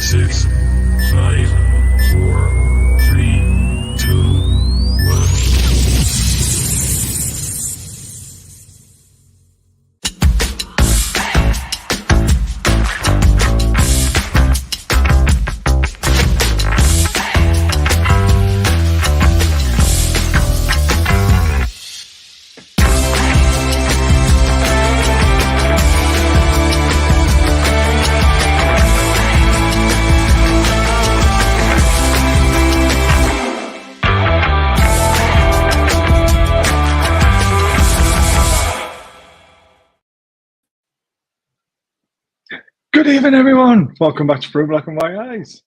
6, 5, 4, 3, 2, 1. Good evening, everyone. Welcome back to Blue, Black and White Eyes.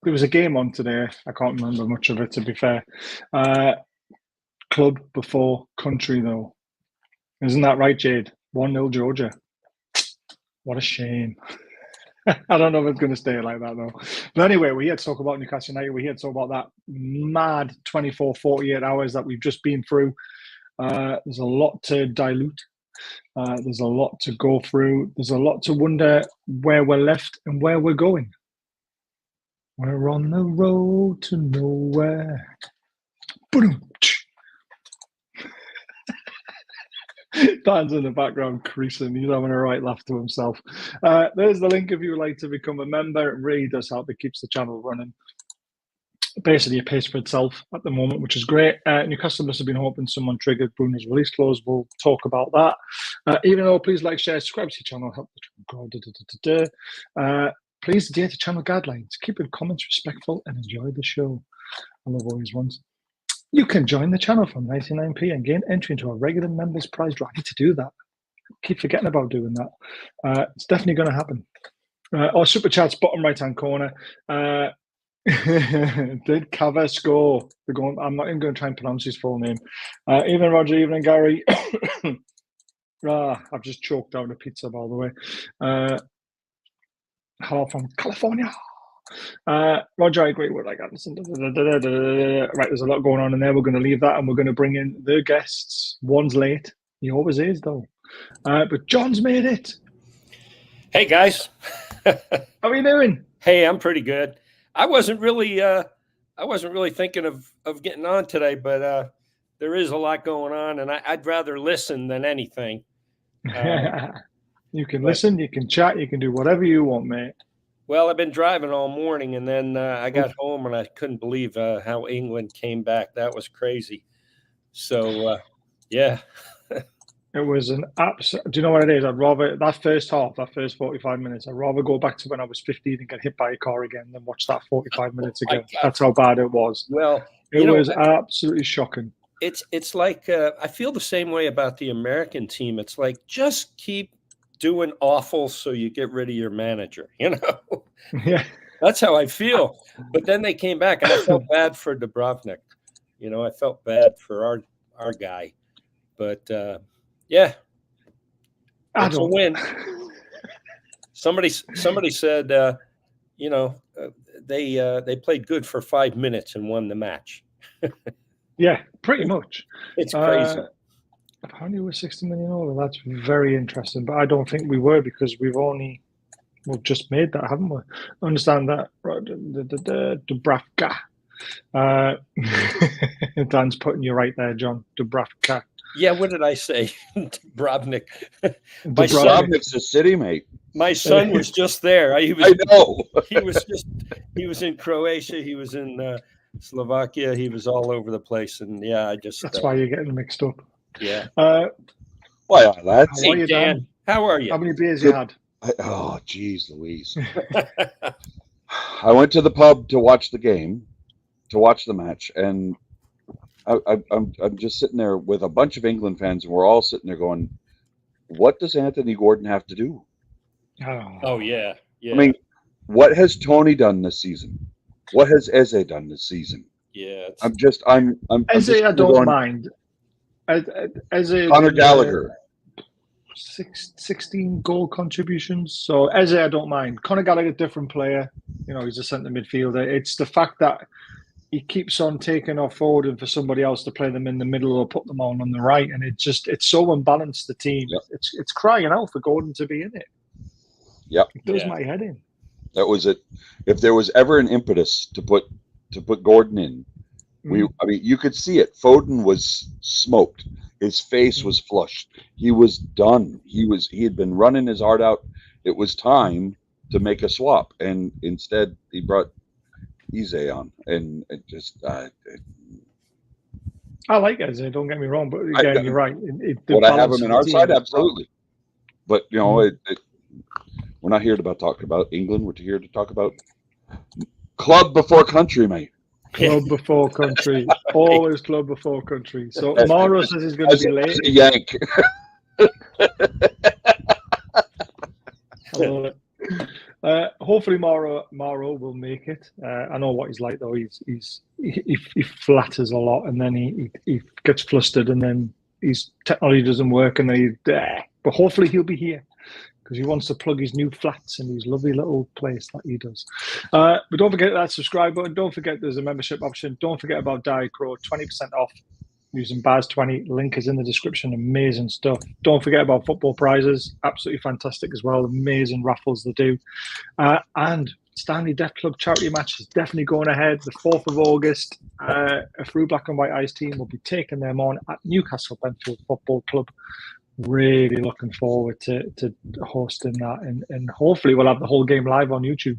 There was a game on today. I can't remember much of it, to be fair. Club before country, though. Isn't that right, Jade? 1-0 Georgia. What a shame. I don't know if it's going to stay like that, though. But anyway, we're here to talk about Newcastle United. We're here to talk about that mad 24, 48 hours that we've just been through. There's a lot to dilute. There's a lot to go through. There's a lot to wonder where we're left and where we're going. We're on the road to nowhere. Dan's in the background creasing. He's having a right laugh to himself. There's the link if you would like to become a member. It really does help. It keeps the channel running. Basically, it pays for itself at the moment, which is great. Newcastle must have been hoping someone triggered Bruno's release clause. We'll talk about that. Even though, please like, share, subscribe to the channel, help the channel grow. Please adhere to channel guidelines. Keep your comments respectful and enjoy the show. I love all these ones. You can join the channel for 99p and gain entry into our regular members prize draw. I need to do that. Keep forgetting about doing that. It's definitely going to happen. Our super chat's bottom right hand corner. Did Cava score? I'm not even going to try and pronounce his full name. Evening, Roger. Evening, Gary. I've just choked down a pizza, by the way. Hello from California. Roger, I agree with like Anderson. Right, there's a lot going on in there. We're going to leave that and we're going to bring in the guests. One's late. He always is, though. But John's made it. Hey, guys. How are you doing? Hey, I'm pretty good. I wasn't really thinking of getting on today, but there is a lot going on, and I'd rather listen than anything. You can listen, you can chat, you can do whatever you want, mate. Well, I've been driving all morning, and then I got home, and I couldn't believe how England came back. That was crazy. So, yeah. It was an absolute. Do you know what it is? I'd rather that first half, that first 45 minutes. I'd rather go back to when I was 15 and get hit by a car again than watch that 45 minutes again. That's how bad it was. Well, it was absolutely shocking. It's like I feel the same way about the American team. It's like just keep doing awful so you get rid of your manager. You know, yeah, that's how I feel. But then they came back, and I felt bad for Dubrovnik. You know, I felt bad for our guy, but. Yeah, it's a win. Somebody said, they played good for 5 minutes and won the match. Yeah, pretty much. It's crazy. Apparently, we're 60 million over. That's very interesting, but I don't think we were because we've just made that, haven't we? Understand that, Dubravka. Dan's putting you right there, John. Dubravka. Yeah, what did I say? Dubrovnik. Dubrovnik's a city, mate. My son was just there. I know. He was in Croatia. He was in Slovakia. He was all over the place, and yeah, that's why you're getting mixed up. Yeah. Why, lads? Hey, Dan. How are you? How many beers you had? Oh, geez, Louise. I went to the pub to watch the game, to watch the match, and I'm just sitting there with a bunch of England fans, and we're all sitting there going, "What does Anthony Gordon have to do?" Oh yeah. I mean, what has Tony done this season? What has Eze done this season? Yeah. I'm Eze, I don't mind. Eze, Conor Gallagher, 16 goal contributions. So Eze, I don't mind. Conor Gallagher, different player. You know, he's a centre midfielder. It's the fact that he keeps on taking off forward and for somebody else to play them in the middle or put them on the right, and it's so unbalanced, the team. Yep. It's crying out for Gordon to be in it. Yep. It does my head in. That was it. If there was ever an impetus to put Gordon in, I mean, you could see it. Foden was smoked. His face was flushed. He was done. He had been running his heart out. It was time to make a swap, and instead he brought Eze on, and it just. I like Eze, don't get me wrong, but again, you're right. Would I have him in our side? Absolutely. But we're not here to talk about England. We're here to talk about club before country, mate. Club before country, always club before country. So Mauro says he's going to be late. A Yank. I love it. Hopefully Mauro will make it. I know what he's like though. He flatters a lot, and then he gets flustered, and then his technology doesn't work, and then but hopefully he'll be here because he wants to plug his new flats in his lovely little place that he does. But don't forget that subscribe button. Don't forget there's a membership option. Don't forget about Diet Crow, 20% off using Baz20. Link is in the description. Amazing stuff. Don't forget about football prizes. Absolutely fantastic as well. Amazing raffles they do. And Stanley Deaf Club charity match is definitely going ahead. The 4th of August, a Through Black and White Eyes team will be taking them on at Newcastle Benfield Football Club. Really looking forward to hosting that, and hopefully we'll have the whole game live on YouTube.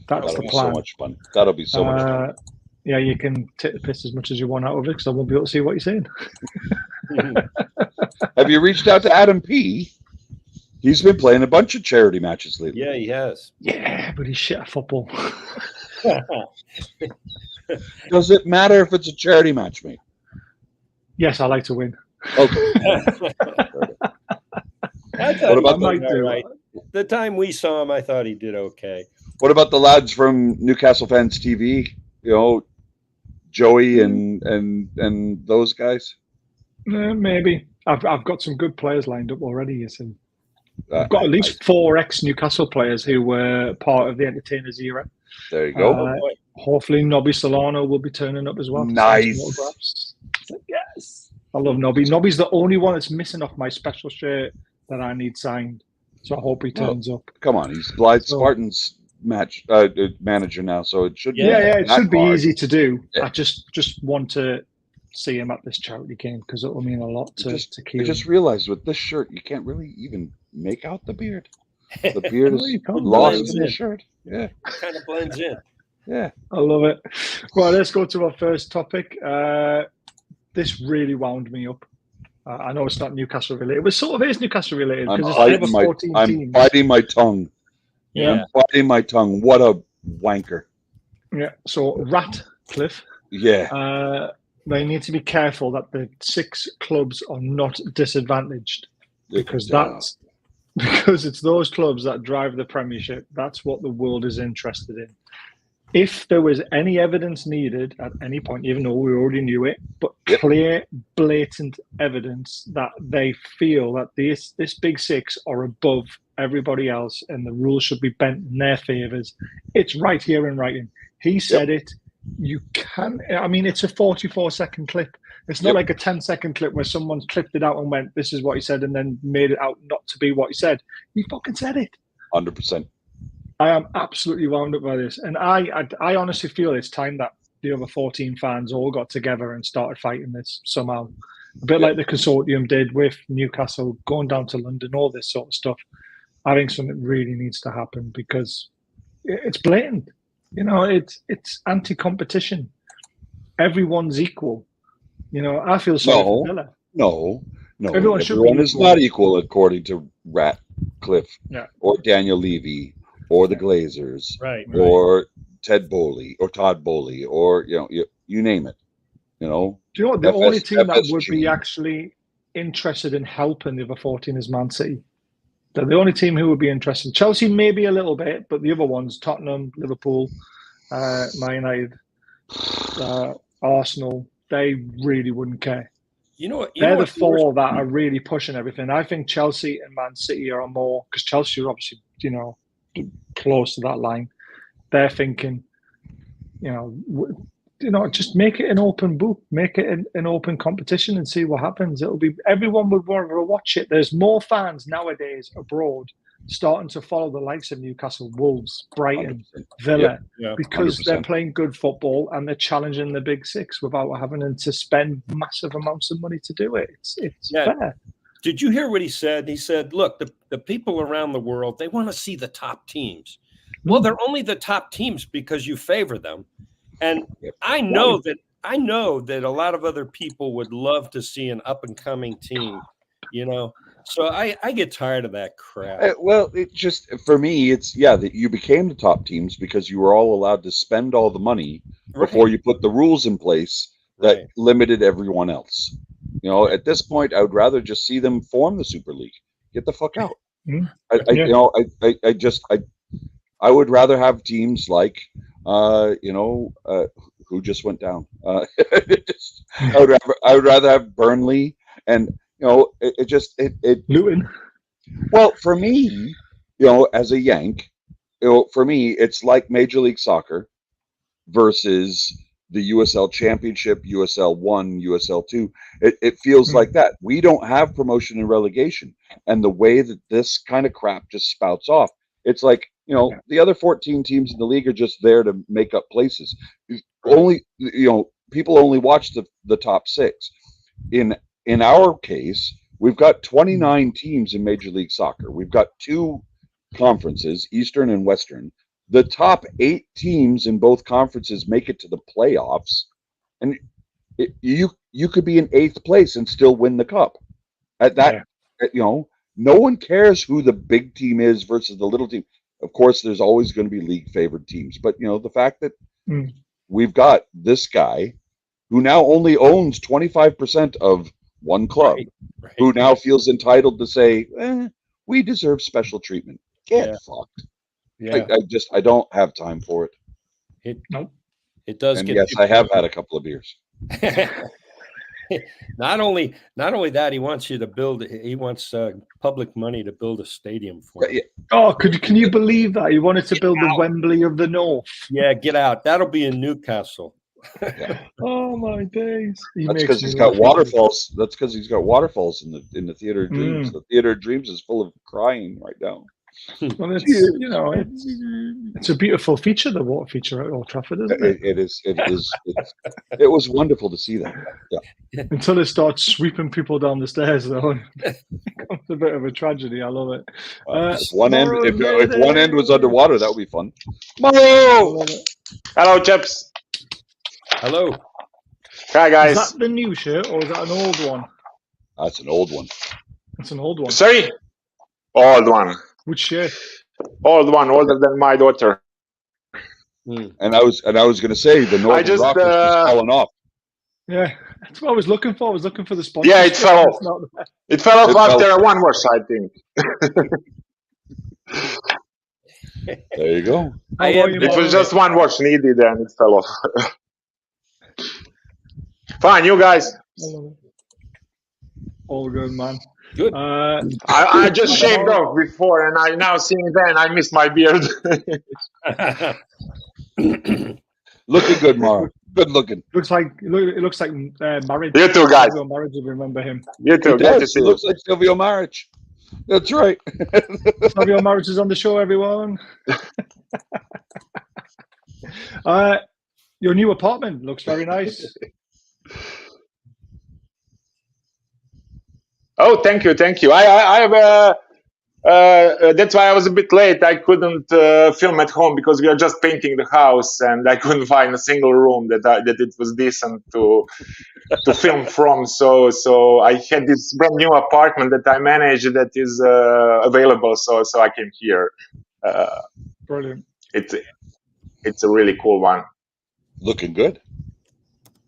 That's the plan. So much fun. That'll be so much fun. Yeah, you can take the piss as much as you want out of it because I won't be able to see what you're saying. Have you reached out to Adam P? He's been playing a bunch of charity matches lately. Yeah, he has. Yeah, but he's shit at football. Does it matter if it's a charity match, mate? Yes, I like to win. Okay. What about right. The time we saw him, I thought he did okay. What about the lads from Newcastle Fans TV? Joey and those guys. Maybe I've got some good players lined up already. You see, I've got at least 4 ex-Newcastle players who were part of the entertainers era. There you go. Hopefully, Nobby Solano will be turning up as well. Nice. Yes. I love Nobby. Nobby's the only one that's missing off my special shirt that I need signed. So I hope he turns up. Come on, he's Blythe Spartans manager now, so it should. It should be easy to do. Yeah. I just want to see him at this charity game because it will mean a lot to keep. I just realized with this shirt, you can't really even make out the beard. The beard is lost in the shirt. Yeah, it kind of blends in. Yeah, I love it. Well, let's go to our first topic. This really wound me up. I know it's not Newcastle related. It sort of is Newcastle related because it's never 14 teams. I'm biting my tongue. Yeah. I'm biting my tongue. What a wanker. Yeah. So Ratcliffe. Yeah. They need to be careful that the 6 clubs are not disadvantaged because it's those clubs that drive the Premiership. That's what the world is interested in. If there was any evidence needed at any point, even though we already knew it, but clear, blatant evidence that they feel that this big 6 are above everybody else and the rules should be bent in their favours, it's right here in writing. He said it. You can. I mean, it's a 44-second clip. It's not like a 10-second clip where someone's clipped it out and went, "This is what he said," and then made it out not to be what he said. He fucking said it. 100%. I am absolutely wound up by this, and I honestly feel it's time that the other 14 fans all got together and started fighting this somehow. A bit like the consortium did with Newcastle, going down to London, all this sort of stuff. I think something really needs to happen because it's blatant. It's anti-competition. Everyone's equal. I feel sorry for Villa. No. Everyone is not equal according to Ratcliffe or Daniel Levy or the Glazers, or Ted Bowley or Todd Bowley, or you name it. Do you know what? The only team that would be actually interested in helping the other 14 is Man City. They're the only team who would be interested. Chelsea maybe a little bit, but the other ones, Tottenham, Liverpool, Man United, Arsenal, they really wouldn't care. They're the 4 that are really pushing everything. I think Chelsea and Man City are more, because Chelsea are obviously, close to that line. They're thinking, just make it an open book, make it an open competition and see what happens. Everyone would want to watch it. There's more fans nowadays abroad starting to follow the likes of Newcastle, Wolves, Brighton, 100%. Villa, Yeah. because they're 100%. playing good football and they're challenging the big six without having to spend massive amounts of money to do it. It's Yeah. fair. Did you hear what he said? He said, look, the people around the world, they want to see the top teams. Well, they're only the top teams because you favor them. And Yep. I know that a lot of other people would love to see an up and coming team, you know. So I get tired of that crap. Well, it just, for me, it's, that you became the top teams because you were all allowed to spend all the money before you put the rules in place that limited everyone else. You know, at this point, I would rather just see them form the Super League. Get the fuck out. I would rather have teams like, who just went down. I would rather have Burnley and, Luton. Well, for me, as a Yank, for me, it's like Major League Soccer versus the USL Championship, USL 1, USL 2. It feels like that. We don't have promotion and relegation. And the way that this kind of crap just spouts off, it's like, the other 14 teams in the league are just there to make up places. Only, people only watch the top 6. In our case, we've got 29 teams in Major League Soccer. We've got 2 conferences, Eastern and Western. The top 8 teams in both conferences make it to the playoffs, and you could be in 8th place and still win the cup. At that, no one cares who the big team is versus the little team. Of course, there's always going to be league favored teams, but the fact that we've got this guy who now only owns 25% of one club, who now feels entitled to say, we deserve special treatment. Get fucked. Yeah. I don't have time for it. It does. And get yes, I have had a couple of beers. Not only that, he wants you to build. He wants public money to build a stadium for him. Oh, can you believe that? He wanted to build the Wembley of the North. Yeah, get out. That'll be in Newcastle. Oh my days! That's because he's got waterfalls. That's because he's got waterfalls in the Theater of Dreams. The Theater of Dreams is full of crying right now. Well, it's a beautiful feature, the water feature at Old Trafford, isn't it? It is. It was wonderful to see that. Yeah. Until it starts sweeping people down the stairs, though, it becomes a bit of a tragedy. I love it. If one end was underwater, that would be fun. Hello, chaps. Hello. Hi, guys. Is that the new shirt or is that an old one? That's an old one. It's an old one. Sorry? Old one. Which shirt? Old one, older than my daughter. And I was going to say the Northern Rock was just falling off. Yeah, that's what I was looking for. I was looking for the sponsor. Yeah, it fell off. It fell off after one wash, I think. There you go. It was just one wash needed and it fell off. Fine, you guys. All good, man. Good. I just shaved off before, and I now seeing then I miss my beard. Looking good, Mara. Good looking. It looks like marriage. You too, guys. Marriage, if you remember him. You too. Good to see It you. looks like Silvio Marriage. That's right. Silvio Marriage is on the show, everyone. Your new apartment looks very nice. Oh, thank you. I have that's why I was a bit late. I couldn't film at home because we are just painting the house, and I couldn't find a single room that it was decent to film from. So I had this brand new apartment that I managed that is available. So I came here. Brilliant. It's a really cool one. Looking good.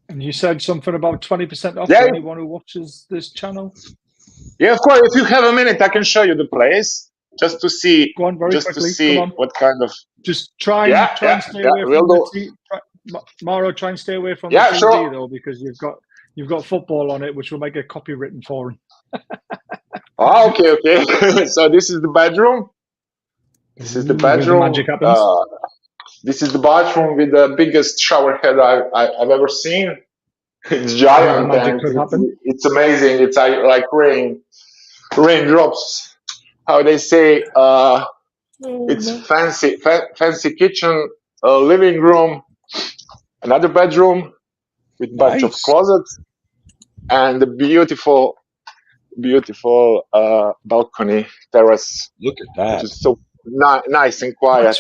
And you said something about 20% off for anyone who watches this channel. Yeah, of course. If you have a minute, I can show you the place just to see. Go on very quickly. To see what kind of. Just try and stay away from the TV. Maro, try and stay away from the TV though, because you've got football on it, which will make a copy written for him. Oh, okay. So this is the bedroom. This is the bedroom. Magic happens. This is the bathroom with the biggest shower head I've ever seen. It's giant and it's amazing. It's like raindrops. how they say, it's fancy kitchen, living room, another bedroom with bunch of Nice. closets, and a beautiful balcony terrace, Look at which that. is so nice and quiet.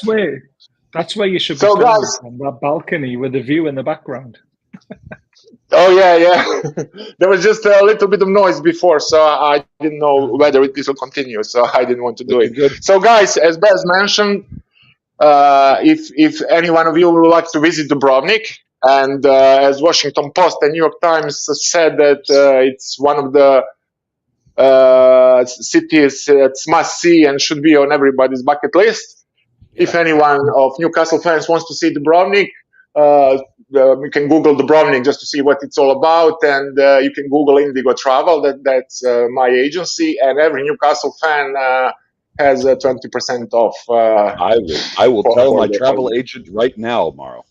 That's where you should be So, standing, guys- on that balcony with the view in the background. Oh yeah. There was just a little bit of noise before, so I didn't know whether this will continue. So I didn't want to do it. Good. So, guys, as Bez mentioned, if any one of you would like to visit Dubrovnik, and as Washington Post and New York Times said that it's one of the cities that's must see and should be on everybody's bucket list. If anyone of Newcastle fans wants to see Dubrovnik, you can Google Dubrovnik just to see what it's all about, and you can Google Indigo Travel. That's my agency, and every Newcastle fan has 20% off. I will for- tell for my the- travel agent right now, Mauro.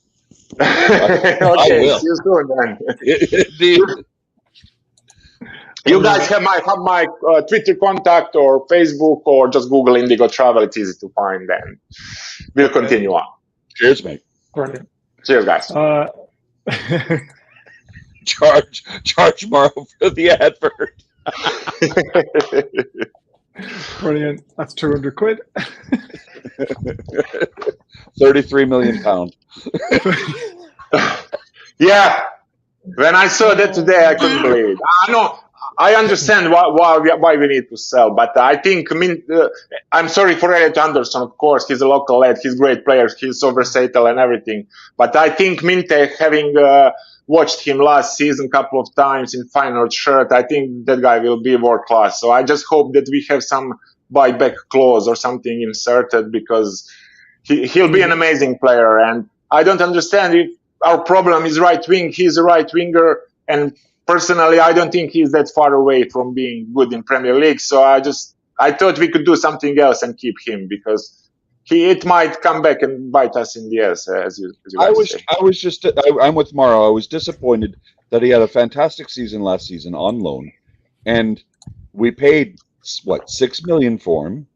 Okay, will. see you soon then. Indeed. You guys have my Twitter contact or Facebook, or just Google Indigo Travel. It's easy to find, and we'll continue on. Cheers, mate. Brilliant. Cheers, guys. Charge Mauro for the advert. Brilliant. That's 200 quid. 33 million pounds. Yeah, when I saw that today, I couldn't believe it. I understand why we need to sell, but I think I'm sorry for Elliot Anderson. Of course, he's a local lad. He's a great player. He's so versatile and everything. But I think Minteh, having watched him last season a couple of times in Feyenoord shirt, I think that guy will be world class. So I just hope that we have some buyback clause or something inserted, because he'll be an amazing player. And I don't understand if our problem is right wing. He's a right winger, and personally, I don't think he's that far away from being good in Premier League. So I thought we could do something else and keep him, because it might come back and bite us in the ass, as you guys say. I'm with Mauro. I was disappointed that he had a fantastic season last season on loan, and we paid what, 6 million for him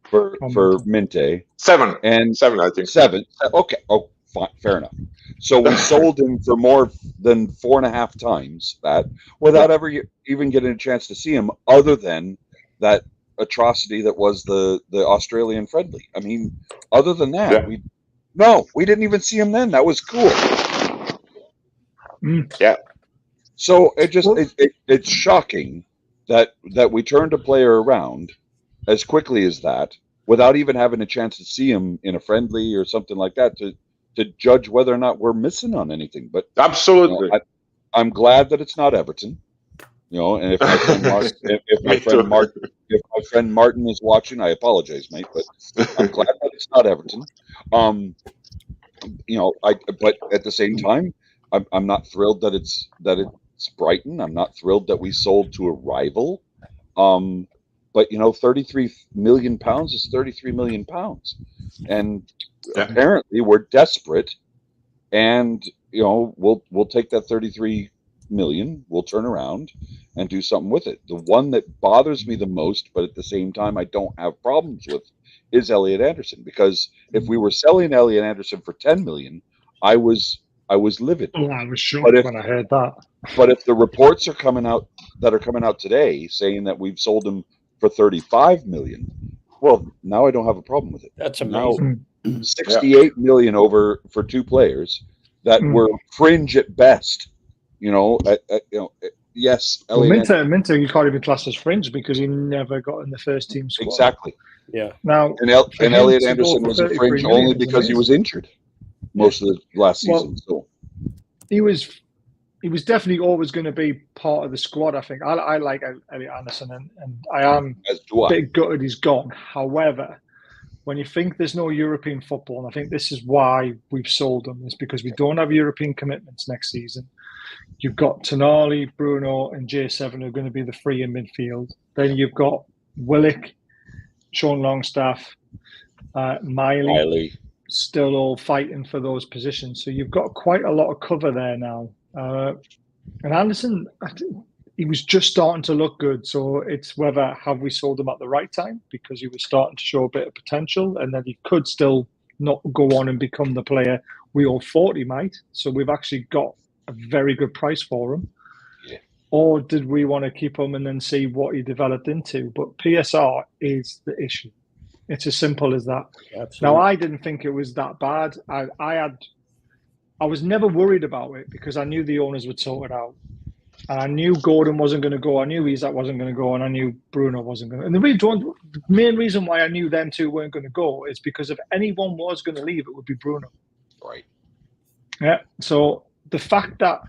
for Minteh. Seven, I think. 7. Okay. Oh, fine. Fair enough. So we sold him for more than 4.5 times that, without ever even getting a chance to see him, other than that atrocity that was the Australian friendly. I mean, other than that, we didn't even see him then. That was cool. Yeah. So it's shocking that we turned a player around as quickly as that without even having a chance to see him in a friendly or something like that to judge whether or not we're missing on anything. But absolutely, I'm glad that it's not Everton. And if my friend if my friend Martin is watching, I apologize, mate, but I'm glad that it's not Everton. But at the same time, I'm not thrilled that it's Brighton. I'm not thrilled that we sold to a rival. But 33 million pounds is 33 million pounds, and apparently we're desperate, and we'll take that 33 million, we'll turn around and do something with it. The one that bothers me the most, but at the same time I don't have problems with, is Elliot Anderson, because if we were selling Elliot Anderson for 10 million, I was livid. Oh, I was shocked when I heard that. But if the reports are coming out today saying that we've sold him for 35 million, well, now I don't have a problem with it. That's amazing. Now, 68 million over for 2 players that were fringe at best. Yes. Well, Minteh, you can't even class as fringe because he never got in the first team squad. Exactly. Yeah. Now, and Elliot Anderson was a fringe only because he was injured most of the last season. So he was definitely always going to be part of the squad. I think I like Elliot Anderson, and I am a bit gutted he's gone. However, when you think there's no European football, and I think this is why we've sold him, is because we don't have European commitments next season. You've got Tonali, Bruno, and J7 are going to be the 3 in midfield. Then you've got Willock, Sean Longstaff, Miley, still all fighting for those positions. So you've got quite a lot of cover there now. And Anderson, he was just starting to look good. So it's whether have we sold him at the right time because he was starting to show a bit of potential, and then he could still not go on and become the player we all thought he might. So we've actually got a very good price for him. Yeah. Or did we want to keep him and then see what he developed into? But PSR is the issue. It's as simple as that. Absolutely. Now, I didn't think it was that bad. I was never worried about it because I knew the owners would sort it out. And I knew Gordon wasn't going to go. I knew Isak wasn't going to go. And I knew Bruno wasn't going to. And the main reason why I knew them two weren't going to go is because if anyone was going to leave, it would be Bruno. Right. Yeah. So the fact that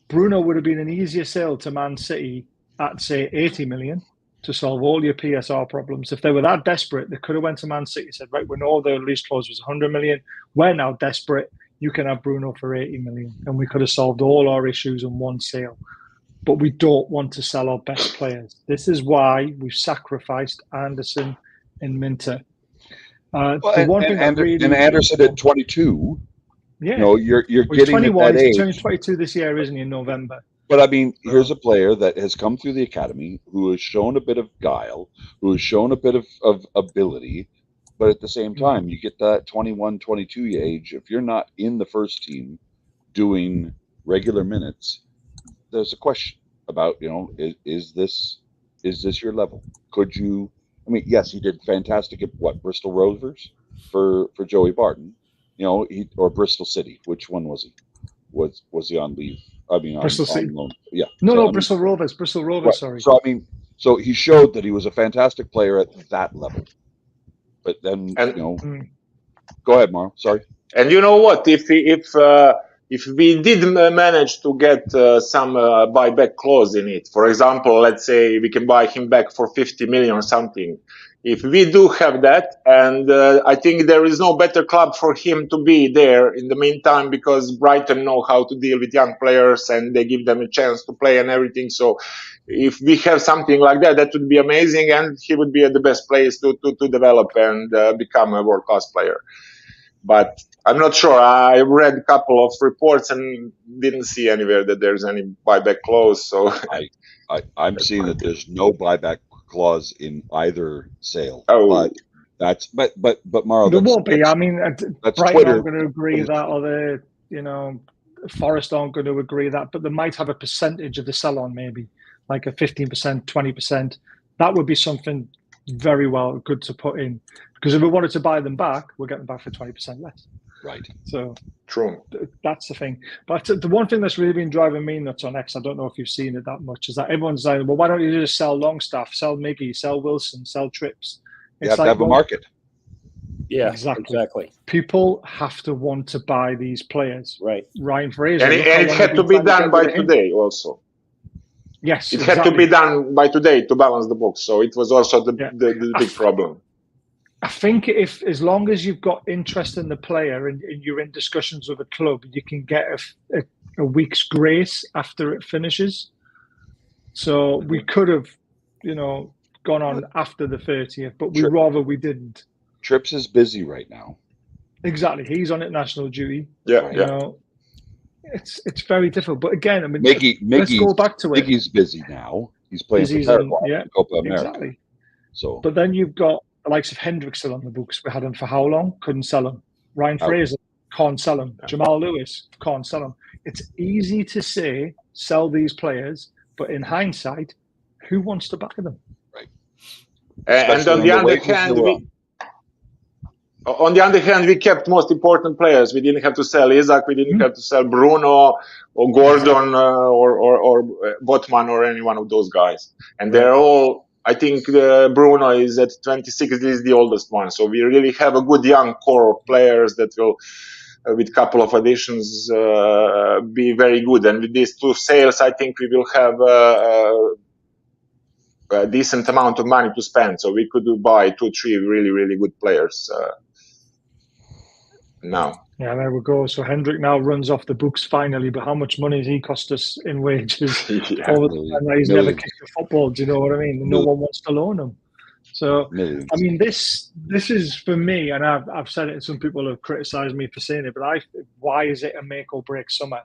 Bruno would have been an easier sale to Man City at, say, 80 million to solve all your PSR problems. If they were that desperate, they could have went to Man City and said, right, we know their lease clause was 100 million. We're now desperate. You can have Bruno for 80 million. And we could have solved all our issues in one sale. But we don't want to sell our best players. This is why we've sacrificed Anderson and Minteh. And Anderson at 22, yeah, you're well, getting 21. at that He's age. turning 22 this year, isn't he? In November. But I mean, here's a player that has come through the academy, who has shown a bit of guile, who has shown a bit of ability, but at the same time, you get that 21, 22 age. If you're not in the first team doing regular minutes, there's a question about, is this your level? Could you? I mean, yes, he did fantastic at Bristol Rovers for Joey Barton, or Bristol City. Which one was he? Was he on leave? I mean, Bristol City. on loan. Yeah. No, Bristol Rovers. Bristol Rovers. Right. Sorry. So I mean, so he showed that he was a fantastic player at that level. But then, go ahead, Mauro. Sorry. And you know what? If we did manage to get some buyback clause in it, for example, let's say we can buy him back for 50 million or something. If we do have that, and I think there is no better club for him to be there in the meantime, because Brighton know how to deal with young players and they give them a chance to play and everything. So if we have something like that, that would be amazing, and he would be at the best place to develop and become a world-class player. But I'm not sure. I read a couple of reports and didn't see anywhere that there's any buyback clause. So I'm seeing that there's no buyback clause in either sale. Oh, but Mauro, there won't be. I mean, that's Brighton Twitter. aren't going to agree that, or Forest aren't going to agree that, but they might have a percentage of the sell-on, maybe like a 15%, 20%. That would be something very good to put in, because if we wanted to buy them back, we're getting them back for 20% less. Right. So true. That's the thing. But the one thing that's really been driving me nuts on X, I don't know if you've seen it that much, is that everyone's like, well, why don't you just sell Longstaff, sell Miggy, sell Wilson, sell Trips? You have to have a market. Yeah, exactly. People have to want to buy these players. Right. Ryan Fraser. And it had to be done by today also. Yes, it had to be done by today to balance the books. So it was also the big problem. I think if, as long as you've got interest in the player and you're in discussions with a club, you can get a week's grace after it finishes. So we could have, gone on after the 30th, but we didn't. Trips is busy right now. Exactly, he's on international duty. Yeah. It's very difficult. But again, I mean, let's go back to it. Miggy's busy now. He's playing for Paraguay, Copa America. Exactly. So, but then you've got the likes of Hendrick still on the books. We had him for how long? Couldn't sell him. Ryan Fraser, can't sell him. Jamal Lewis, can't sell him. It's easy to say sell these players, but in hindsight, who wants to buy them? Right. And on the other hand, we kept most important players. We didn't have to sell Isak. We didn't have to sell Bruno or Gordon or Botman or any one of those guys. And they're all. I think Bruno is at 26. This is the oldest one. So we really have a good young core of players that will, with a couple of additions, be very good. And with these two sales, I think we will have a decent amount of money to spend. So we could buy 2-3 really, really good players now. Yeah, there we go. So Hendrick now runs off the books finally, but how much money has he cost us in wages over the time? He's never kicked a football. Do you know what I mean? No one wants to loan him. So I mean, this is for me, and I've said it, and some people have criticised me for saying it, but why is it a make or break summer?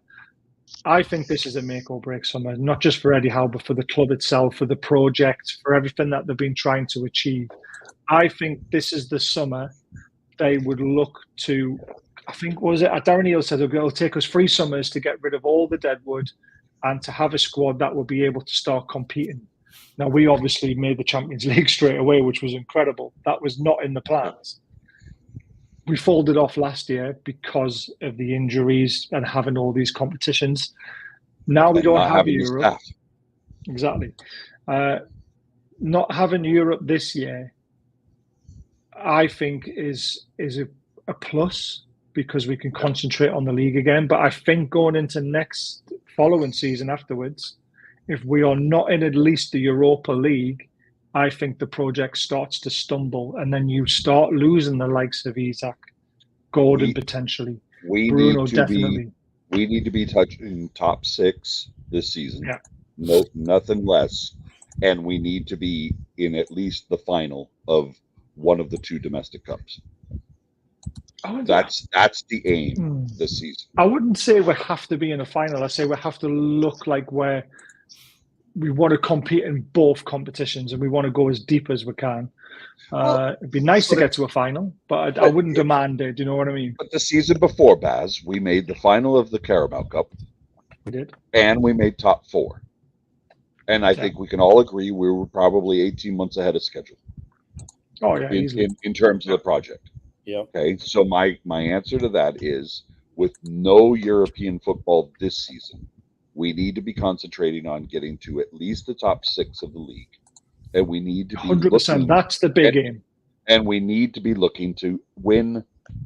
I think this is a make or break summer, not just for Eddie Howe, but for the club itself, for the project, for everything that they've been trying to achieve. I think this is the summer they would look to. I think, was it Darren Neal said it'll take us 3 summers to get rid of all the deadwood and to have a squad that will be able to start competing. Now, we obviously made the Champions League straight away, which was incredible. That was not in the plans. We folded off last year because of the injuries and having all these competitions. Now we don't have Europe. Exactly. Not having Europe this year, I think, is a plus because we can concentrate on the league again. But I think going into next following season afterwards, if we are not in at least the Europa League, I think the project starts to stumble, and then you start losing the likes of Isaac, Gordon potentially, Bruno definitely. We need to be touching top 6 this season. Yeah. No, nothing less, and we need to be in at least the final of one of the 2 domestic cups. That's the aim this season. I wouldn't say we have to be in a final. I say we have to look like we want to compete in both competitions and we want to go as deep as we can. It'd be nice to get to a final, but I wouldn't demand it. Do you know what I mean? But the season before, Baz, we made the final of the Carabao Cup. We did. And we made top 4. And I think we can all agree we were probably 18 months ahead of schedule. Oh, yeah, in terms of the project. Yeah. Okay. So my answer to that is, with no European football this season, we need to be concentrating on getting to at least the top 6 of the league. And we need to be 100%. That's the big aim. And we need to be looking to win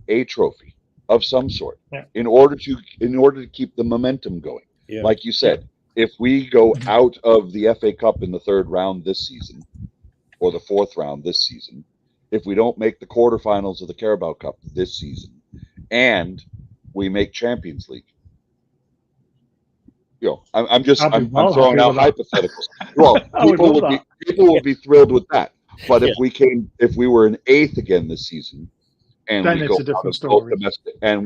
a trophy of some sort in order to keep the momentum going. Yeah. Like you said, if we go out of the FA Cup in the 3rd round this season, or the 4th round this season, if we don't make the quarterfinals of the Carabao Cup this season, and we make Champions League, I'm throwing out hypotheticals. Well, people will be thrilled with that. But if we were an 8th again this season, and then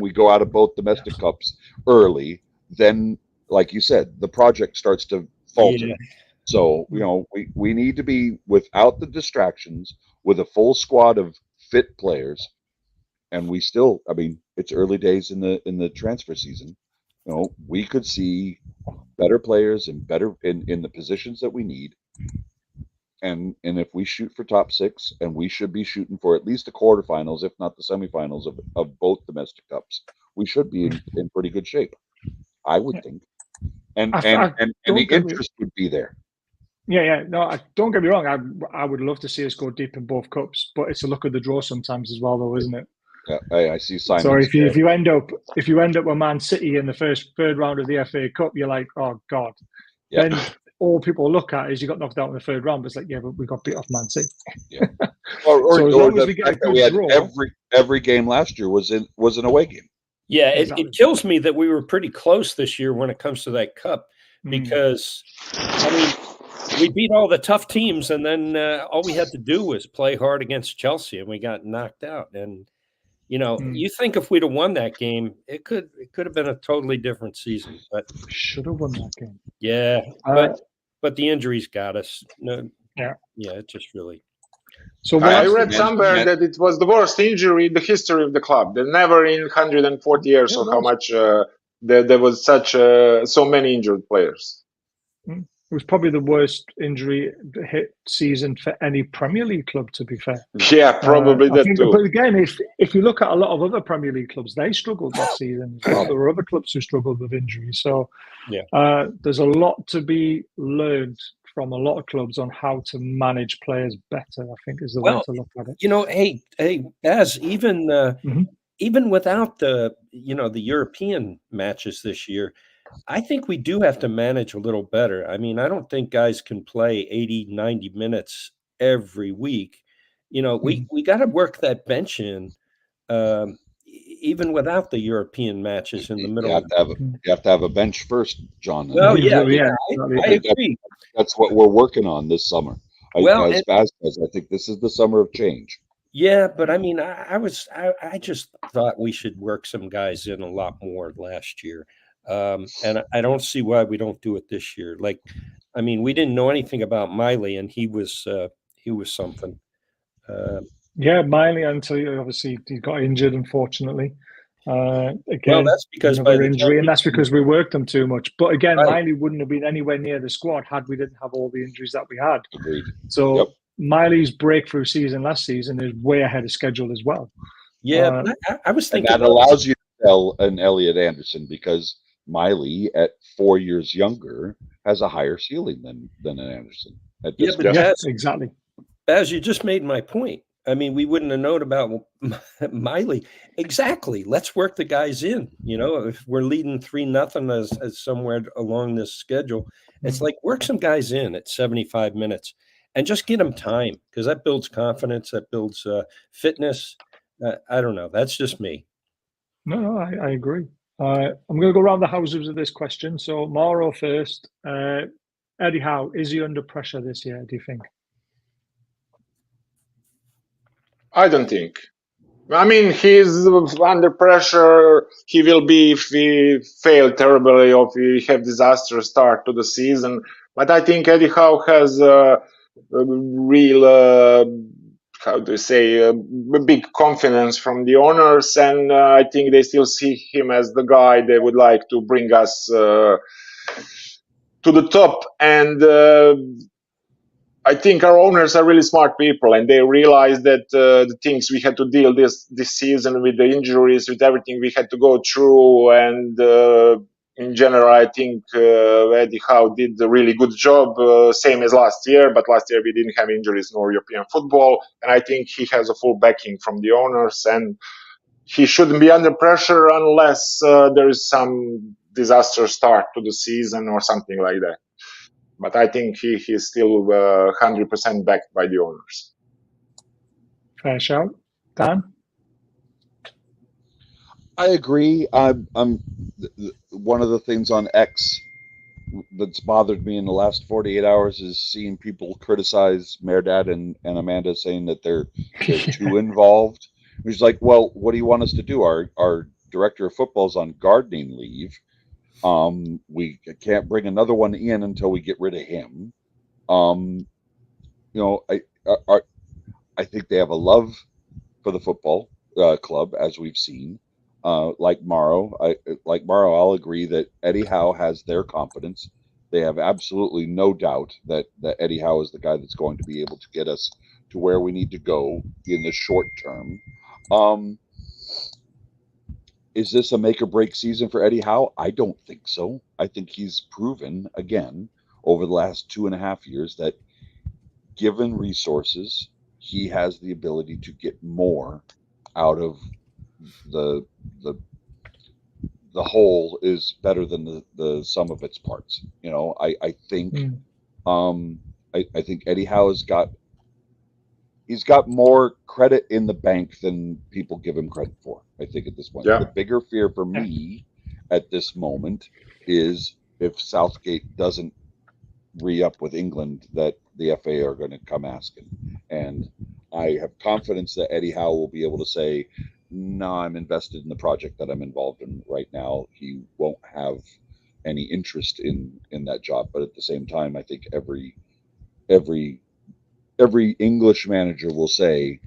we go out of both domestic cups early, then, like you said, the project starts to falter. Yeah. So, we need to be without the distractions, with a full squad of fit players. And we still, it's early days in the transfer season. We could see better players and better in the positions that we need. And if we shoot for top 6, and we should be shooting for at least the quarterfinals, if not the semifinals of both domestic cups, we should be in pretty good shape, I would think. And the interest would be there. Yeah. No, don't get me wrong. I would love to see us go deep in both cups, but it's a luck of the draw sometimes as well, though, isn't it? Yeah, I see Simon. So if you end up with Man City in the 3rd round of the FA Cup, you're like, oh God. Yeah. Then all people look at is you got knocked out in the 3rd round. But it's like, yeah, but we got beat off Man City. Yeah. Or the fact that we had every game last year was an away game. Yeah, it kills me that we were pretty close this year when it comes to that cup, because we beat all the tough teams, and then all we had to do was play hard against Chelsea, and we got knocked out. And you think if we'd have won that game, it could have been a totally different season. But should have won that game. Yeah, but the injuries got us. No, yeah, it just really. So I read somewhere that it was the worst injury in the history of the club. That never in 140 years or how much there was so many injured players. It was probably the worst injury hit season for any Premier League club, to be fair. Yeah, probably that too. But again, if you look at a lot of other Premier League clubs, they struggled that season. There were other clubs who struggled with injuries. So there's a lot to be learned from a lot of clubs on how to manage players better, I think, is the way to look at it. Hey, Baz, even without the European matches this year, I think we do have to manage a little better. I don't think guys can play 80, 90 minutes every week. We got to work that bench in, even without the European matches in the middle. You have to have a bench first, John. Well, I agree. That's what we're working on this summer. As Baz says, I think this is the summer of change. Yeah, but I just thought we should work some guys in a lot more last year. And I don't see why we don't do it this year. Like, I mean, we didn't know anything about Miley, and he was something. Yeah, Miley, until obviously he got injured, unfortunately. Again, well, that's because another injury, and that's because we worked him too much. But again, Right. Miley wouldn't have been anywhere near the squad had we didn't have all the injuries that we had. Agreed. So Yep. Miley's breakthrough season last season is way ahead of schedule as well. Yeah, I was And thinking that allows you to sell an Elliot Anderson because Miley, at 4 years younger, has a higher ceiling than an Anderson. At this but Yeah, exactly. Baz, you just made my point. I mean, we wouldn't have known about Miley. Exactly. Let's work the guys in. You know, if we're leading 3-0 as somewhere along this schedule, it's like work some guys in at 75 minutes and just get them time, because that builds confidence, that builds fitness. I don't know. That's just me. No, I agree. I'm going to go around the houses with this question. So Mauro first. Eddie Howe, is he under pressure this year, do you think? I don't think. I mean, he's under pressure. He will be if we fail terribly or if we have disastrous start to the season. But I think Eddie Howe has a real, how do you say, a big confidence from the owners, and I think they still see him as the guy they would like to bring us to the top. And I think our owners are really smart people, and they realize that the things we had to deal this season with the injuries, with everything we had to go through, and in general, I think Eddie Howe did a really good job, same as last year. But last year we didn't have injuries nor European football, and I think he has a full backing from the owners, and he shouldn't be under pressure unless there is some disaster start to the season or something like that. But I think he's still 100% backed by the owners. Fair shout. Dan? I agree. I'm one of the things on X that's bothered me in the last 48 hours is seeing people criticize Merdad and Amanda, saying that they're too involved. It's like, well, what do you want us to do? Our director of football's on gardening leave. We can't bring another one in until we get rid of him. You know, I think they have a love for the football club, as we've seen. Like Mauro, I'll agree that Eddie Howe has their confidence. They have absolutely no doubt that Eddie Howe is the guy that's going to be able to get us to where we need to go in the short term. Is this a make or break season for Eddie Howe? I don't think so. I think he's proven again over the last 2.5 years that given resources, he has the ability to get more out of the whole is better than the sum of its parts. You know, I think I think Eddie Howe he's got more credit in the bank than people give him credit for. I think at this point, the bigger fear for me at this moment is if Southgate doesn't re-up with England, that the FA are going to come asking. And I have confidence that Eddie Howe will be able to say, no, I'm invested in the project that I'm involved in right now. He won't have any interest in that job. But at the same time, I think every English manager will say,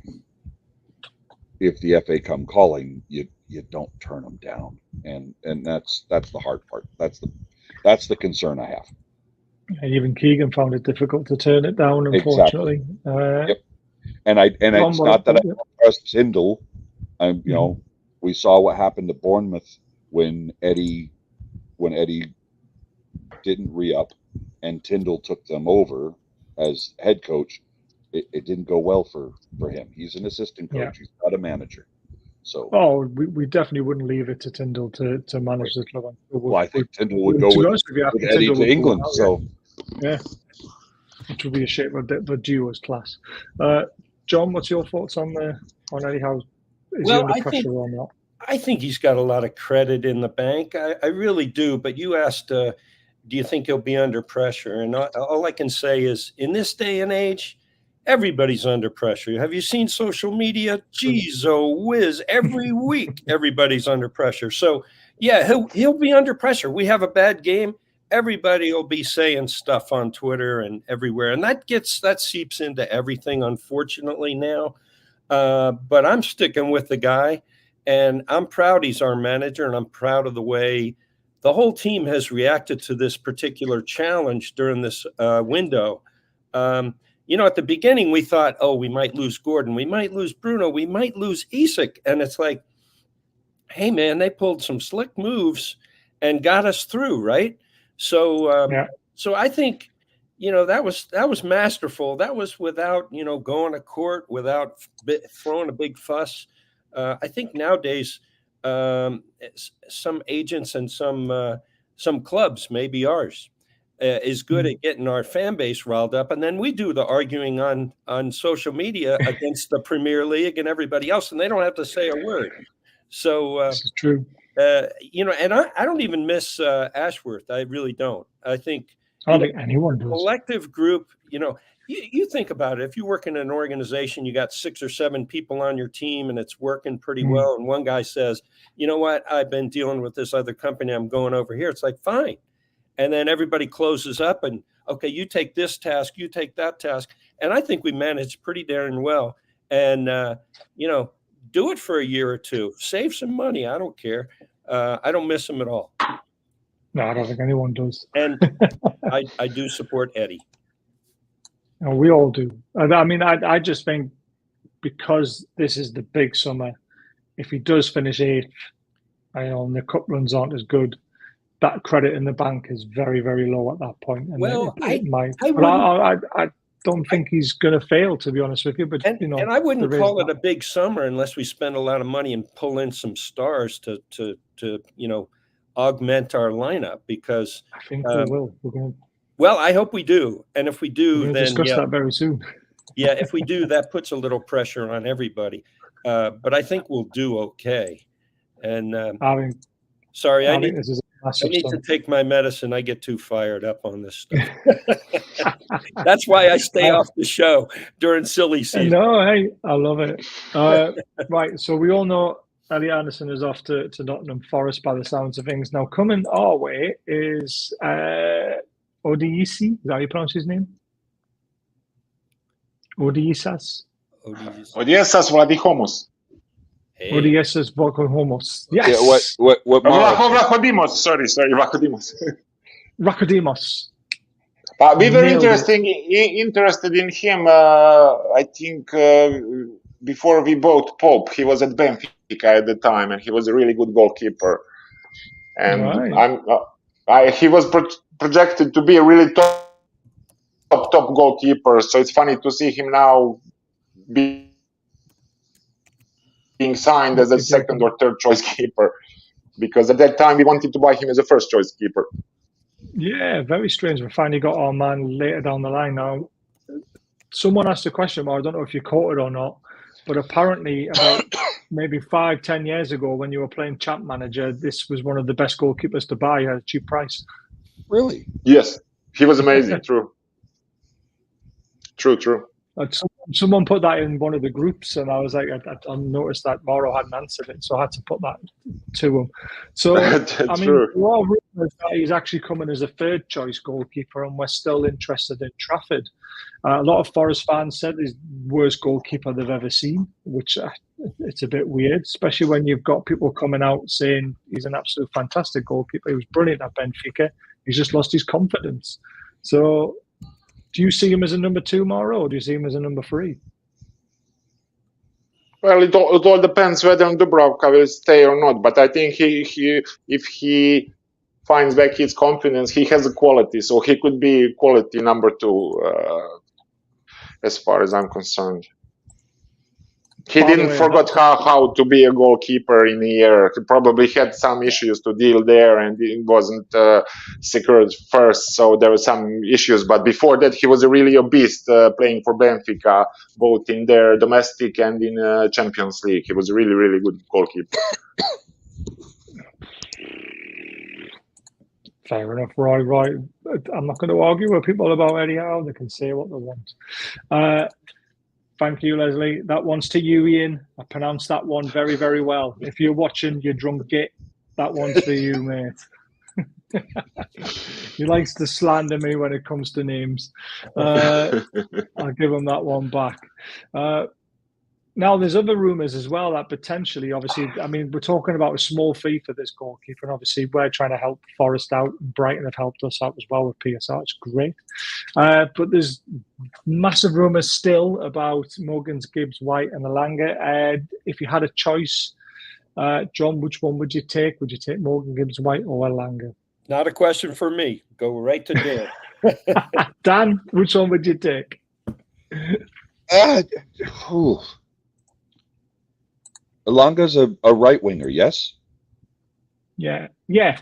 if the FA come calling, you don't turn them down, and that's the hard part. That's the concern I have. Even Keegan found it difficult to turn it down, unfortunately. Exactly. Yep. And it's not that I don't trust Tyndall. You know, we saw what happened to Bournemouth when Eddie didn't re-up and Tyndall took them over as head coach. It didn't go well for him. He's an assistant coach. Yeah. He's not a manager. So we definitely wouldn't leave it to Tyndall to manage the club. Well, I think Tyndall would go with Eddie to England. So yeah, which would be a shame. The duo is class. John, what's your thoughts on Eddie Howe? Is he under pressure or not? I think he's got a lot of credit in the bank. I really do. But you asked, do you think he'll be under pressure? And all I can say is, in this day and age, everybody's under pressure. Have you seen social media? Jeez, oh whiz, every week everybody's under pressure. So Yeah, he'll be under pressure. We have a bad game. Everybody will be saying stuff on Twitter and everywhere, and that seeps into everything, unfortunately now. But I'm sticking with the guy, and I'm proud he's our manager, and I'm proud of the way the whole team has reacted to this particular challenge during this window. At the beginning, we thought, oh, we might lose Gordon, we might lose Bruno, we might lose Isak, and it's like, hey, man, they pulled some slick moves and got us through, right? So, So I think, that was masterful. That was without, going to court, without throwing a big fuss. I think nowadays, some agents and some clubs, maybe ours, is good at getting our fan base riled up, and then we do the arguing on social media against the Premier League and everybody else, and they don't have to say a word. So this is true. And I don't even miss Ashworth. I really don't. I think I don't think anyone does. Collective group. You think about it. If you work in an organization, you got 6 or 7 people on your team, and it's working pretty well. And one guy says, "You know what? I've been dealing with this other company. I'm going over here." It's like, fine. And then everybody closes up and, okay, you take this task, you take that task. And I think we managed pretty darn well. And, do it for a year or two. Save some money. I don't care. I don't miss him at all. No, I don't think anyone does. And I do support Eddie. No, we all do. I just think because this is the big summer, if he does finish 8th, and the cup runs aren't as good, that credit in the bank is very, very low at that point. And I don't think he's going to fail, to be honest with you. But and I wouldn't call it a big summer unless we spend a lot of money and pull in some stars to augment our lineup, because I think we will. We're going to. Well, I hope we do, and if we do, then discuss that very soon. Yeah, if we do, that puts a little pressure on everybody. But I think we'll do okay. And sorry, I need to take my medicine. I get too fired up on this stuff. That's why I stay off the show during silly season. No, hey, I love it. Right, so we all know Elliot Anderson is off to Nottingham Forest by the sounds of things. Now, coming our way is Odysseus. Is that how you pronounce his name? Odysseus. Odysseus Vladihomos. Odysseus Vladihomos. Yes. Yeah, what Vlachodimos. Sorry, Vlachodimos. Rakodimos. We were interested in him. I think before we bought Pope, he was at Benfica at the time, and he was a really good goalkeeper. And he was projected to be a really top goalkeeper. So it's funny to see him now being signed as a second or third choice keeper, because at that time we wanted to buy him as a first choice keeper. Yeah, very strange. We finally got our man later down the line. Now, someone asked a question, I don't know if you caught it or not, but apparently about maybe 5-10 years ago, when you were playing Champ Manager, this was one of the best goalkeepers to buy at a cheap price. Really? Yes, he was amazing. True. Someone put that in one of the groups, and I was like, I noticed that Mauro hadn't answered it, so I had to put that to him. So, there are rumors that he's actually coming as a third choice goalkeeper, and we're still interested in Trafford. A lot of Forest fans said he's the worst goalkeeper they've ever seen, which it's a bit weird, especially when you've got people coming out saying he's an absolute fantastic goalkeeper. He was brilliant at Benfica. He's just lost his confidence. So, do you see him as a number 2, Mauro, or do you see him as a number 3? Well, it all depends whether Dubravka will stay or not. But I think if he finds back his confidence, he has a quality, so he could be quality number 2, as far as I'm concerned. He didn't forget how to be a goalkeeper in a year. He probably had some issues to deal there, and it wasn't secured first, so there were some issues. But before that, he was really a beast playing for Benfica, both in their domestic and in Champions League. He was a really, really good goalkeeper. Fair enough, Roy. I'm not going to argue with people about Eddie Howe. They can say what they want. Thank you, Leslie. That one's to you, Ian. I pronounced that one very, very well. If you're watching, you drunk git, That one's for you, mate. He likes to slander me when it comes to names. I'll give him that one back. Now, there's other rumours as well that potentially, obviously, I mean, we're talking about a small fee for this goalkeeper, and obviously we're trying to help Forest out. Brighton have helped us out as well with PSR. It's great. But there's massive rumours still about Morgan's, Gibbs, White and Elanga. If you had a choice, John, which one would you take? Would you take Morgan, Gibbs, White or Elanga? Not a question for me. Go right to Dan. Dan, which one would you take? Elanga's a right winger, yes. Yeah.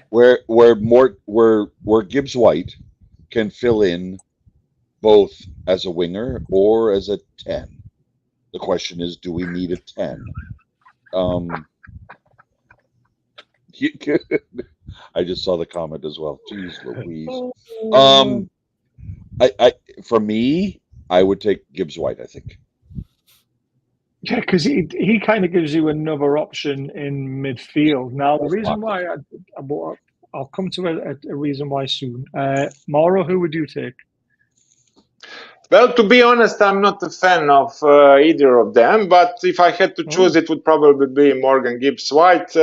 Where Gibbs White can fill in both as a winger or as a 10. The question is, do we need a 10? I just saw the comment as well. Jeez Louise. For me, I would take Gibbs White, I think. Yeah, because he kind of gives you another option in midfield. Now, the reason why I'll come to a reason why soon. Mauro, who would you take? Well, to be honest, I'm not a fan of either of them. But if I had to choose, it would probably be Morgan Gibbs White.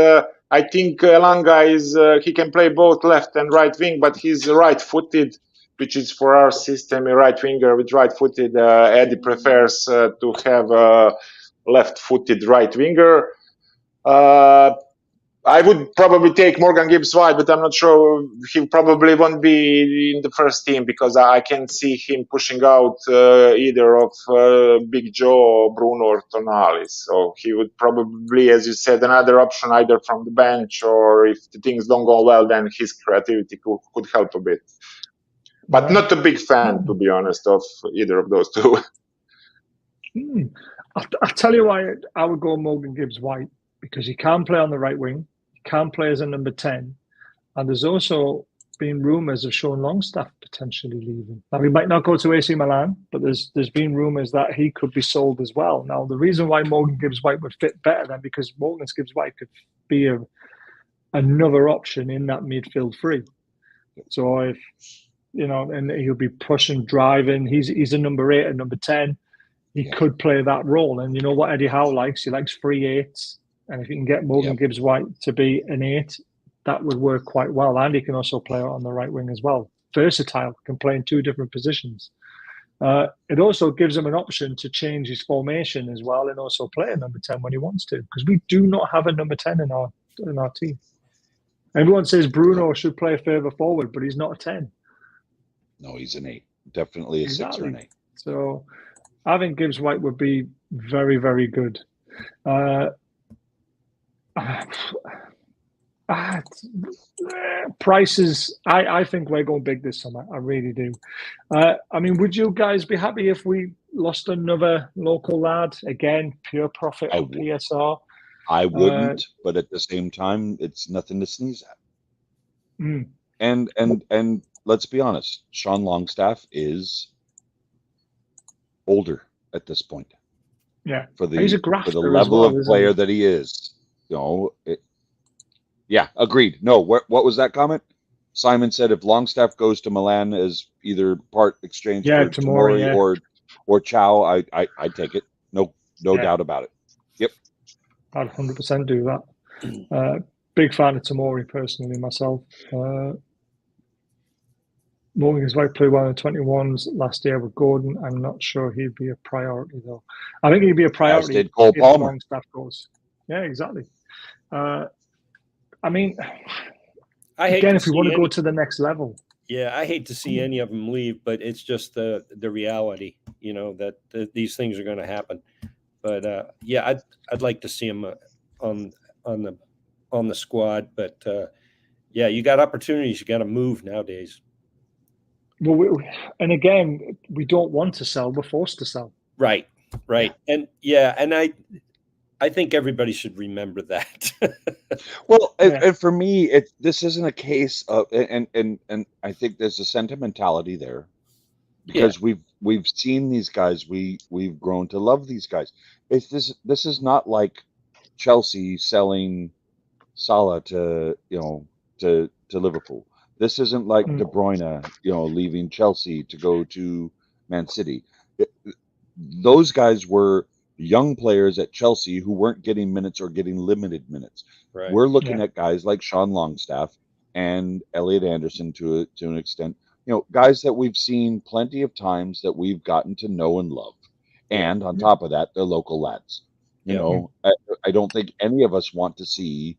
I think Elanga he can play both left and right wing, but he's right-footed, which is for our system a right winger with right-footed. Eddie prefers to have a left-footed right winger. I would probably take Morgan Gibbs White, but I'm not sure he probably won't be in the first team because I can't see him pushing out either of Big Joe or Bruno or Tonali. So he would probably, as you said, another option either from the bench or if the things don't go well, then his creativity could help a bit. But not a big fan, to be honest, of either of those two. I'll tell you why I would go Morgan Gibbs White, because he can play on the right wing, he can play as a number 10, and there's also been rumours of Sean Longstaff potentially leaving. Now, he might not go to AC Milan, but there's been rumours that he could be sold as well. Now, the reason why Morgan Gibbs White would fit better than because Morgan Gibbs White could be another option in that midfield three. So if and he'll be pushing, driving. He's a number 8 and number 10. He could play that role. And you know what Eddie Howe likes? He likes 3 8s. And if you can get Morgan Gibbs White to be an 8, that would work quite well. And he can also play on the right wing as well. Versatile, can play in 2 different positions. It also gives him an option to change his formation as well and also play a number 10 when he wants to. Because we do not have a number 10 in our team. Everyone says Bruno should play further forward, but he's not a 10. No, he's an 8. Definitely a 6 or an 8. So I think Gibbs White would be very, very good. Prices, I think we're going big this summer. I really do. I mean, would you guys be happy if we lost another local lad? Again, pure profit on PSR. I wouldn't, but at the same time, it's nothing to sneeze at. And let's be honest, Sean Longstaff is older at this point. Yeah, he's a grafter for the level of player that he is. Agreed. No, what was that comment? Simon said if Longstaff goes to Milan as either part exchange for Tomori or Chow, I'd take it. No doubt about it. Yep, I'd 100% do that. Big fan of Tomori personally myself. Morgan Gibbs White played well in the 21s last year with Gordon. I'm not sure he'd be a priority though. I think he'd be a priority if Longstaff goes. Yeah, exactly. I mean, if we want to go to the next level. Yeah, I hate to see any of them leave, but it's just the reality, that these things are going to happen. But I'd like to see him on the squad. But you got opportunities. You got to move nowadays. Well, and again, we don't want to sell. We're forced to sell. Right. Yeah. And I think everybody should remember that. Well, and for me, this isn't a case of, and I think there's a sentimentality there because we've seen these guys. We've grown to love these guys. This is not like Chelsea selling Salah to Liverpool. This isn't like De Bruyne, leaving Chelsea to go to Man City. Those guys were young players at Chelsea who weren't getting minutes or getting limited minutes. Right. We're looking at guys like Sean Longstaff and Elliot Anderson to an extent. Guys that we've seen plenty of times that we've gotten to know and love. And on top of that, they're local lads. I don't think any of us want to see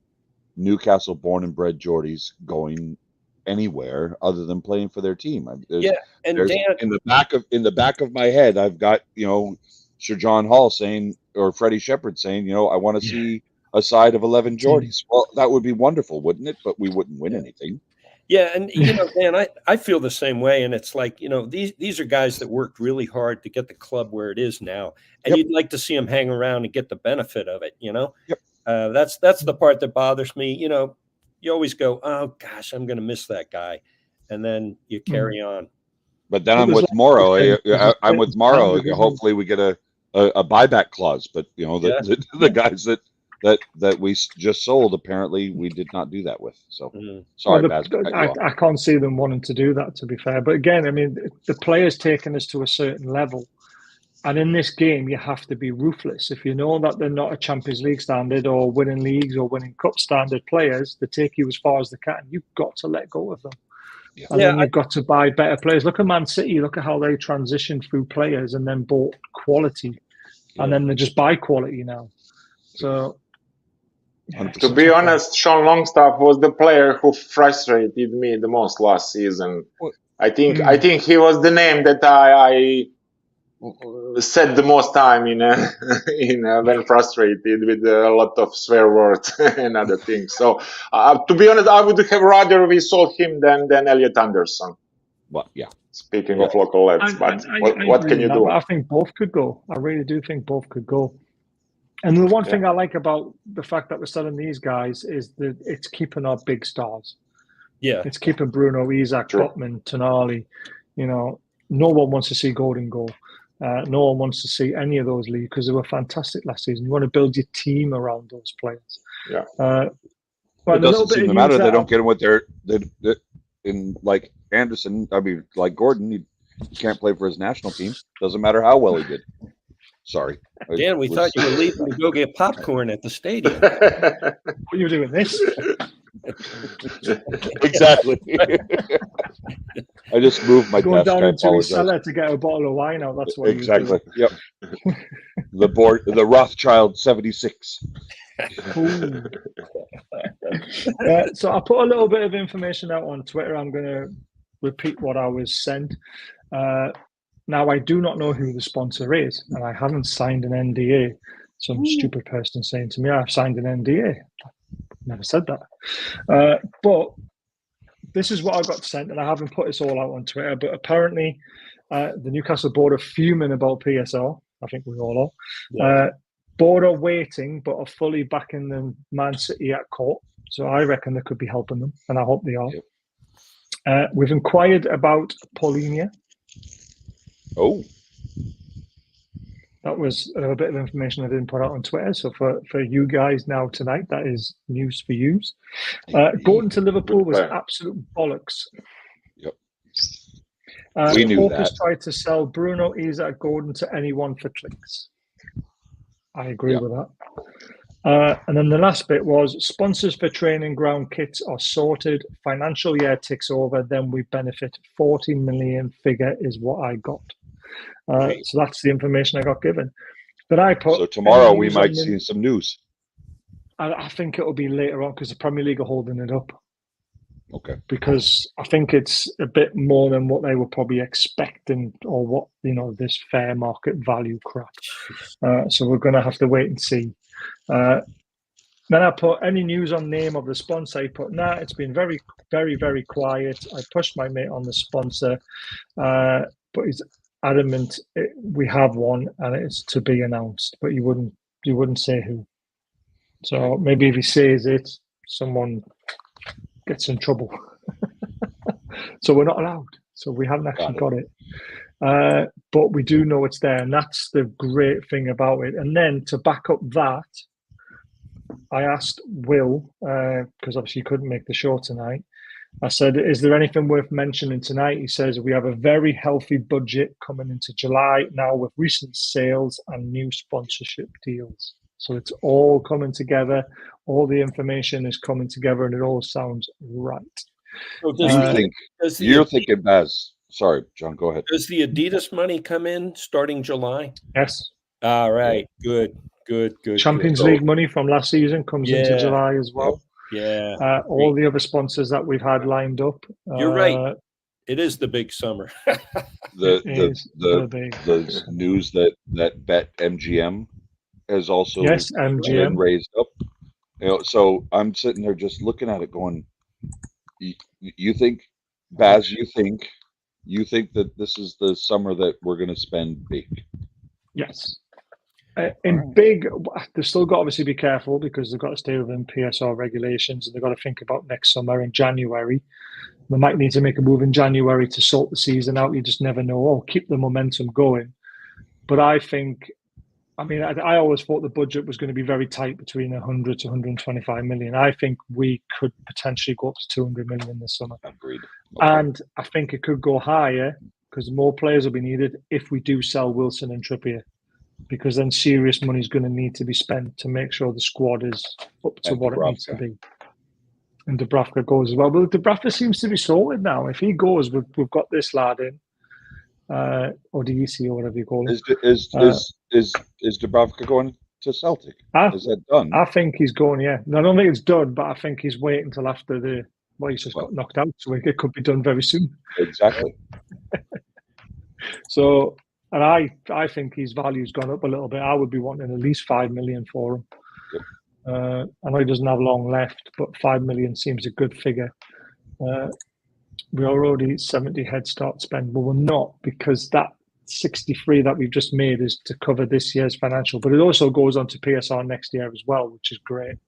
Newcastle born and bred Geordies going anywhere other than playing for their team. And Dan, in the back of my head, I've got Sir John Hall saying, or Freddie Shepherd saying, I want to see a side of 11 Geordies. Well, that would be wonderful, wouldn't it? But we wouldn't win anything. Yeah, and Dan, I feel the same way, and it's like these are guys that worked really hard to get the club where it is now, and you'd like to see them hang around and get the benefit of it. That's the part that bothers me. You always go, oh gosh, I'm going to miss that guy, and then you carry on. But then I'm with Morrow. I'm with Morrow. Hopefully, we get a buyback clause. But the guys that we just sold, apparently we did not do that with. So sorry, Baz, I can't see them wanting to do that, to be fair. But again, I mean, the players taking us to a certain level, and in this game, you have to be ruthless. If you know that they're not a Champions League standard or winning leagues or winning cup standard players, they take you as far as they can. You've got to let go of them. And then you've got to buy better players. Look at Man City. Look at how they transitioned through players and then bought quality. And then they just buy quality now. So, to be honest, Sean Longstaff was the player who frustrated me the most last season. I think he was the name that I said the most time when frustrated with a lot of swear words and other things. So to be honest, I would have rather we sold him than Elliot Anderson. Well, yeah. Speaking of local lads, but what can you do? I think both could go. I really do think both could go. And the one thing I like about the fact that we're selling these guys is that it's keeping our big stars. Yeah. It's keeping Bruno, Isak, Botman, Tonali. No one wants to see Gordon go. No one wants to see any of those leave because they were fantastic last season. You want to build your team around those players. Yeah. It doesn't seem to matter. They don't get them with their in like Anderson. I mean, like Gordon, he can't play for his national team. Doesn't matter how well he did. Sorry. Dan, we thought you were leaving to go get popcorn at the stadium. What are you doing this? Exactly. I just moved my going desk. down into his cellar to get a bottle of wine out. That's what exactly. Yep. The Rothschild 76. So I put a little bit of information out on Twitter. I'm going to repeat what I was sent. Now, I do not know who the sponsor is, and I haven't signed an NDA. Some stupid person saying to me, I've signed an NDA. Never said that. But this is what I got sent, and I haven't put this all out on Twitter, but apparently the Newcastle board are fuming about PSL. I think we all are. Yeah. Board are waiting, but are fully backing the Man City at court. So I reckon they could be helping them, and I hope they are. Yep. We've inquired about Paulinia. Oh. That was a bit of information I didn't put out on Twitter. So for you guys now tonight, that is news for you. Going to Liverpool was absolute bollocks. Yep. We knew that. Tried to sell Bruno, Isak, Gordon to anyone for clicks. I agree with that. And then the last bit was sponsors for training ground kits are sorted. Financial year ticks over, then we benefit. 40 million figure is what I got. So that's the information I got given. But I put. So tomorrow we might see some news. I think it'll be later on because the Premier League are holding it up. Okay. Because I think it's a bit more than what they were probably expecting, or what this fair market value crap. So we're going to have to wait and see. Then I put any news on name of the sponsor. I put it's been very, very, very quiet. I pushed my mate on the sponsor, but he's adamant we have one and it's to be announced, but you wouldn't say who. So maybe if he says it, someone gets in trouble. So we're not allowed. So we haven't actually got it. But we do know it's there, and that's the great thing about it. And then to back up that, I asked Will, because obviously he couldn't make the show tonight. I said, is there anything worth mentioning tonight? He says, we have a very healthy budget coming into July now with recent sales and new sponsorship deals. So it's all coming together. All the information is coming together and it all sounds right. So you're thinking, Baz. Sorry, John, go ahead. Does the Adidas money come in starting July? Yes. All right. Good. Champions League money from last season comes into July as well. Yeah. All the other sponsors that we've had lined up. You're right. It is the big summer. the news that Bet MGM has also been raised up. So I'm sitting there just looking at it, going, "You think, Baz? You think that this is the summer that we're going to spend big?" Yes. Big, they've still got to obviously be careful because they've got to stay within PSR regulations and they've got to think about next summer in January. They might need to make a move in January to sort the season out. You just never know. Or keep the momentum going. But I always thought the budget was going to be very tight between 100 to 125 million. I think we could potentially go up to 200 million this summer. Agreed. Okay. And I think it could go higher because more players will be needed if we do sell Wilson and Trippier. Because then serious money is going to need to be spent to make sure the squad is up to what it needs to be. And Dubravka goes as well. But Dubravka seems to be sorted now. If he goes, we've got this lad in, or DC or whatever you call him. Is Dubravka going to Celtic? Is that done? I think he's going. Yeah, I don't think it's done, but I think he's waiting until after he's just got knocked out, so it could be done very soon. Exactly. So. And I think his value's gone up a little bit. I would be wanting at least 5 million for him. Yep. I know he doesn't have long left, but 5 million seems a good figure. We're already 70 head start spend, but we're not because that 63 that we've just made is to cover this year's financial. But it also goes on to PSR next year as well, which is great.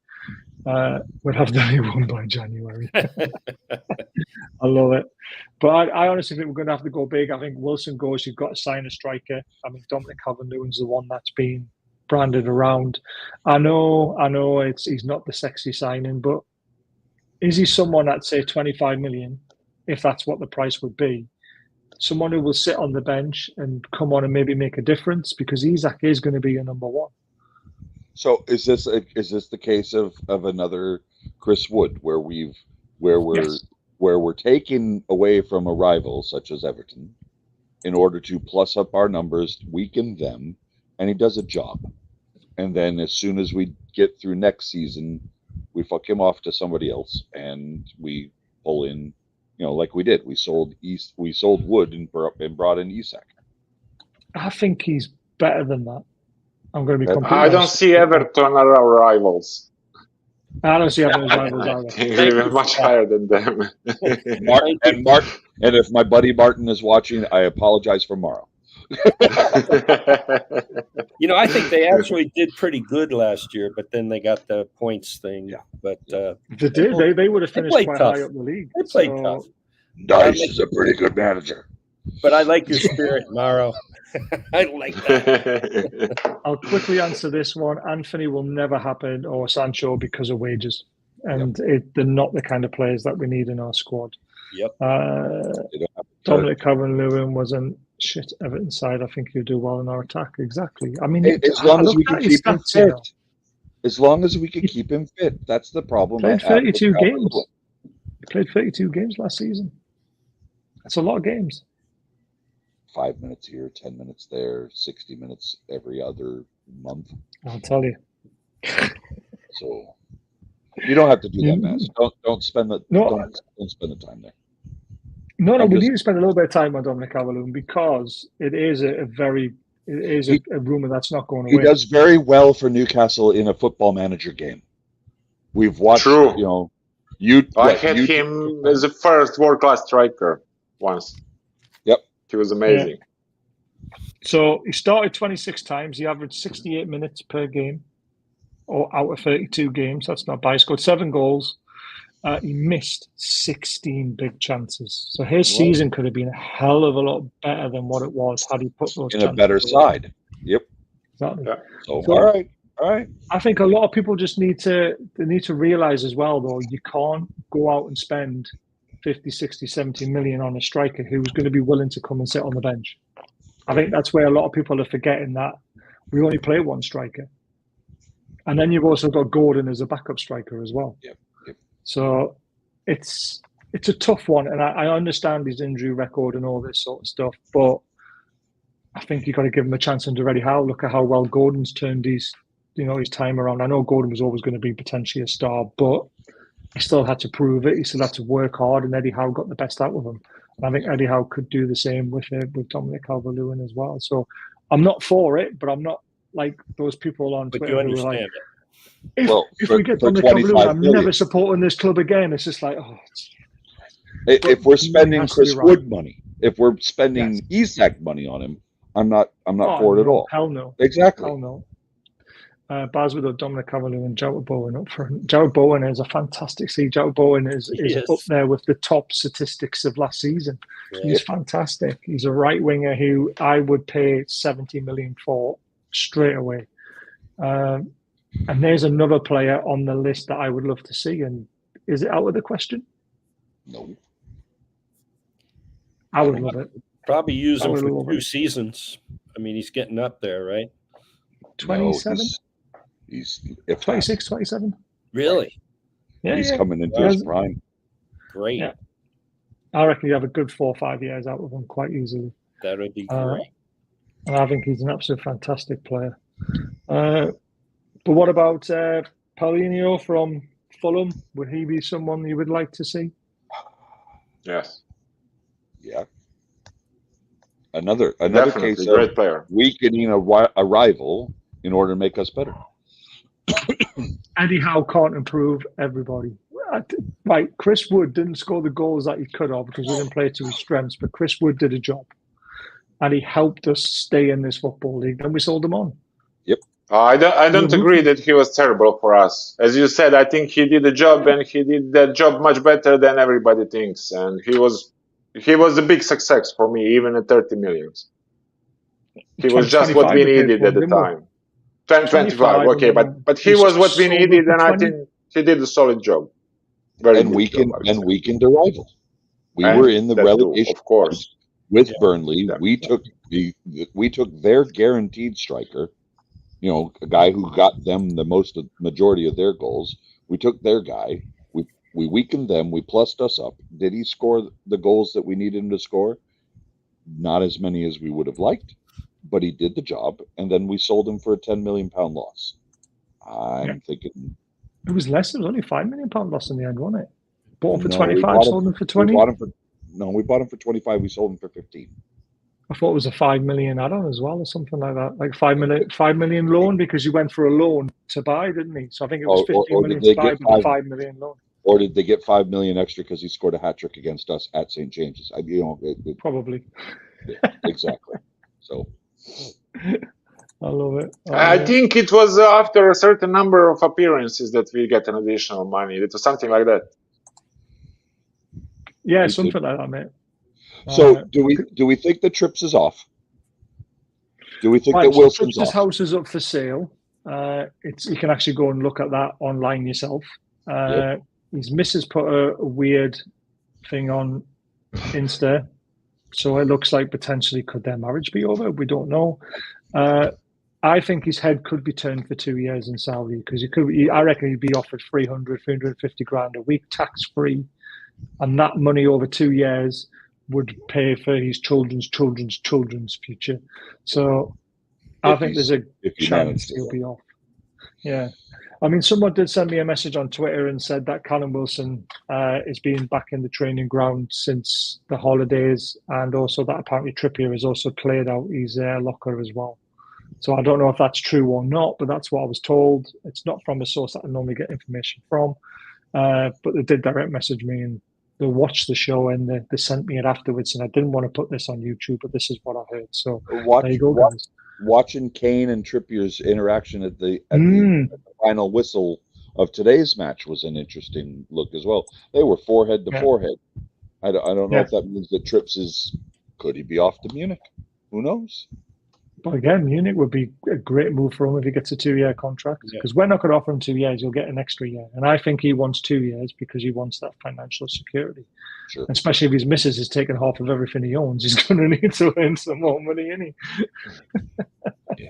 We'll have the new one by January. I love it. But I honestly think we're going to have to go big. I think Wilson goes, you've got to sign a striker. I mean, Dominic Calvert-Lewin's the one that's been branded around. I know he's not the sexy signing, but is he someone at, say, 25 million, if that's what the price would be? Someone who will sit on the bench and come on and maybe make a difference because Isak is going to be your number one. So is this the case of another Chris Wood where we're taking away from a rival such as Everton in order to plus up our numbers, weaken them, and he does a job. And then as soon as we get through next season, we fuck him off to somebody else and we pull in, like we did. We sold Wood and brought in Isak. I think he's better than that. I'm going to be completely I don't see Everton are our rivals. I don't see Everton as rivals either. We're much higher than them. And if my buddy Martin is watching, I apologize for Morrow. I think they actually did pretty good last year, but then they got the points thing. Yeah. But they would have finished quite high up the league. They played tough. Dice is a pretty good manager. But I like your spirit, Morrow. I like that. I'll quickly answer this one. Anthony will never happen, or Sancho, because of wages. And they're not the kind of players that we need in our squad. Yep. Dominic Calvert-Lewin was an shit Everton side. I think he'll do well in our attack. Exactly. I mean, as long as we can keep him fit. As long as we can keep him fit, that's the problem. Played 32 games. He played 32 games last season. That's a lot of games. 5 minutes here, 10 minutes there, 60 minutes every other month. I'll tell you. So you don't have to do that, man. Don't spend the don't spend the time there. No, we need to spend a little bit of time on Dominic Calvert-Lewin because it is a rumor that's not going away. He does very well for Newcastle in a Football Manager game. We've watched. True. I had him as a first world-class striker once. Yep. He was amazing. Yeah. So he started 26 times. He averaged 68 minutes per game, or out of 32 games. That's not bad. He scored 7 goals. He missed 16 big chances. So his season could have been a hell of a lot better than what it was had he put those in a better side. Yep. Exactly. Yeah. So all All right. I think a lot of people just need to realize as well, though, you can't go out and spend 50, 60, 70 million on a striker who's going to be willing to come and sit on the bench. I think that's where a lot of people are forgetting that we only play one striker. And then you've also got Gordon as a backup striker as well. Yep. So it's a tough one. And I understand his injury record and all this sort of stuff, but I think you've got to give him a chance under Eddie Howe. Look at how well Gordon's turned his time around. I know Gordon was always going to be potentially a star, but he still had to prove it. He still had to work hard, and Eddie Howe got the best out of him. And I think Eddie Howe could do the same with Dominic Calvert-Lewin as well. So I'm not for it, but I'm not like those people on Twitter who are like, if we get Dominic Calvert-Lewin, I'm never supporting this club again. It's just like, if we're spending Chris Wood money, if we're spending Isak money on him, I'm not for it at all. Hell no. Exactly. Hell no. Baz with Dominic Calvert-Lewin and Jarrod Bowen up front. Jarrod Bowen is a fantastic Jarrod Bowen is up there with the top statistics of last season. Yeah. He's fantastic. He's a right winger who I would pay 70 million for straight away. And there's another player on the list that I would love to see. And is it out of the question? No. I would love it. Probably use him for 2 seasons. I mean, he's getting up there, right? 27? No, he's 26, 27. Really? Yeah, he's coming into his prime. Great. Yeah. I reckon you have a good 4 or 5 years out of him quite easily. That would be great. And I think he's an absolute fantastic player. But what about Paulinho from Fulham? Would he be someone you would like to see? Yes. Yeah. Another Definitely case great of player. weakening a rival in order to make us better. Eddie Howe can't improve everybody. Right, Chris Wood didn't score the goals that he could have because he didn't play to his strengths, but Chris Wood did a job. And he helped us stay in this football league. Then we sold him on. Yep. I don't agree that he was terrible for us. As you said, I think he did a job, and he did that job much better than everybody thinks. And he was a big success for me, even at 30 million. He was just what we needed at the time. 25, okay, but he was what we needed, and I think he did a solid job. And weakened a rival. We were in the relegation, of course, with Burnley. Yeah. We took their guaranteed striker, a guy who got them the majority of their goals. We took their guy. We weakened them. We plussed us up. Did he score the goals that we needed him to score? Not as many as we would have liked, but he did the job. And then we sold him for a £10 million loss. I'm thinking it was less. It was only £5 million loss in the end, wasn't it? Bought him for 25, sold him for 20. We bought him for 25. We sold him for 15. I thought it was a $5 million add-on as well, or something like that. Like $5 million loan, because you went for a loan to buy, didn't he? So I think it was 15 million to buy, but a $5 million loan. Or did they get $5 million extra because he scored a hat trick against us at St. James's? Probably. Exactly. So I love it. I think it was after a certain number of appearances that we get an additional money. It was something like that. Yeah, something like that, mate. So do we think that Trips is off? Do we think that Wilson's off? Trips' house is up for sale. You can actually go and look at that online yourself. Yep. His missus put a weird thing on Insta, so it looks like potentially could their marriage be over? We don't know. I think his head could be turned for 2 years in Saudi, because I reckon he'd be offered 350 grand a week, tax free, and that money over 2 years would pay for his children's future. So I think there's a chance he'll be off. Yeah. I mean, someone did send me a message on Twitter and said that Callum Wilson has been back in the training ground since the holidays, and also that apparently Trippier has also cleared out his locker as well. So I don't know if that's true or not, but that's what I was told. It's not from a source that I normally get information from, but they did direct message me and they watched the show and they sent me it afterwards. And I didn't want to put this on YouTube, but this is what I heard. So there you go, guys. Watching Kane and Trippier's interaction at the final whistle of today's match was an interesting look as well. They were forehead to forehead. I don't know if that means that Trips could he be off to Munich? Who knows? But again, Munich would be a great move for him if he gets a 2-year contract, because we're not going to offer him 2 years. He'll get an extra year. And I think he wants 2 years because he wants that financial security. Sure. Especially if his missus is taking half of everything he owns, he's going to need to earn some more money, isn't he?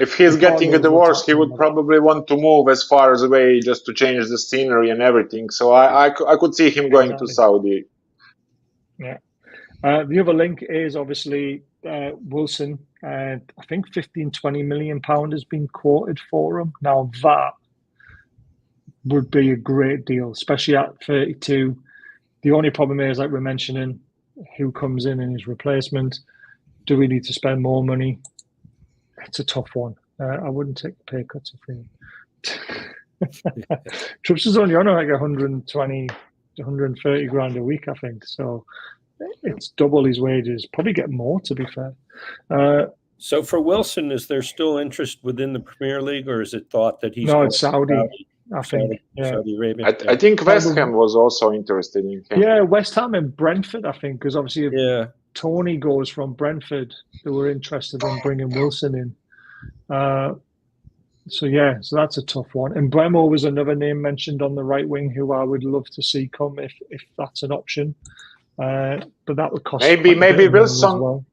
If he's getting a divorce, he would probably want to move as far as away just to change the scenery and everything. So I could see him going to Saudi. Yeah. The other link is obviously Wilson. I think 15-20 million pound has been quoted for him. Now that would be a great deal, especially at 32. The only problem is, like we're mentioning, who comes in his replacement? Do we need to spend more money? It's a tough one. I wouldn't take the pay cuts for him. Trups is only on like 120, 130 grand a week, I think. So it's double his wages. Probably get more, to be fair. So for Wilson, is there still interest within the Premier League, or is it thought that he's no? It's Saudi, I think. Saudi Arabia. I think West Ham was also interested in him. Yeah, West Ham and Brentford, I think, because obviously if Tony goes from Brentford, they were interested in bringing Wilson in. So that's a tough one. And Bremo was another name mentioned on the right wing who I would love to see come if that's an option. But that would cost maybe Wilson. As well.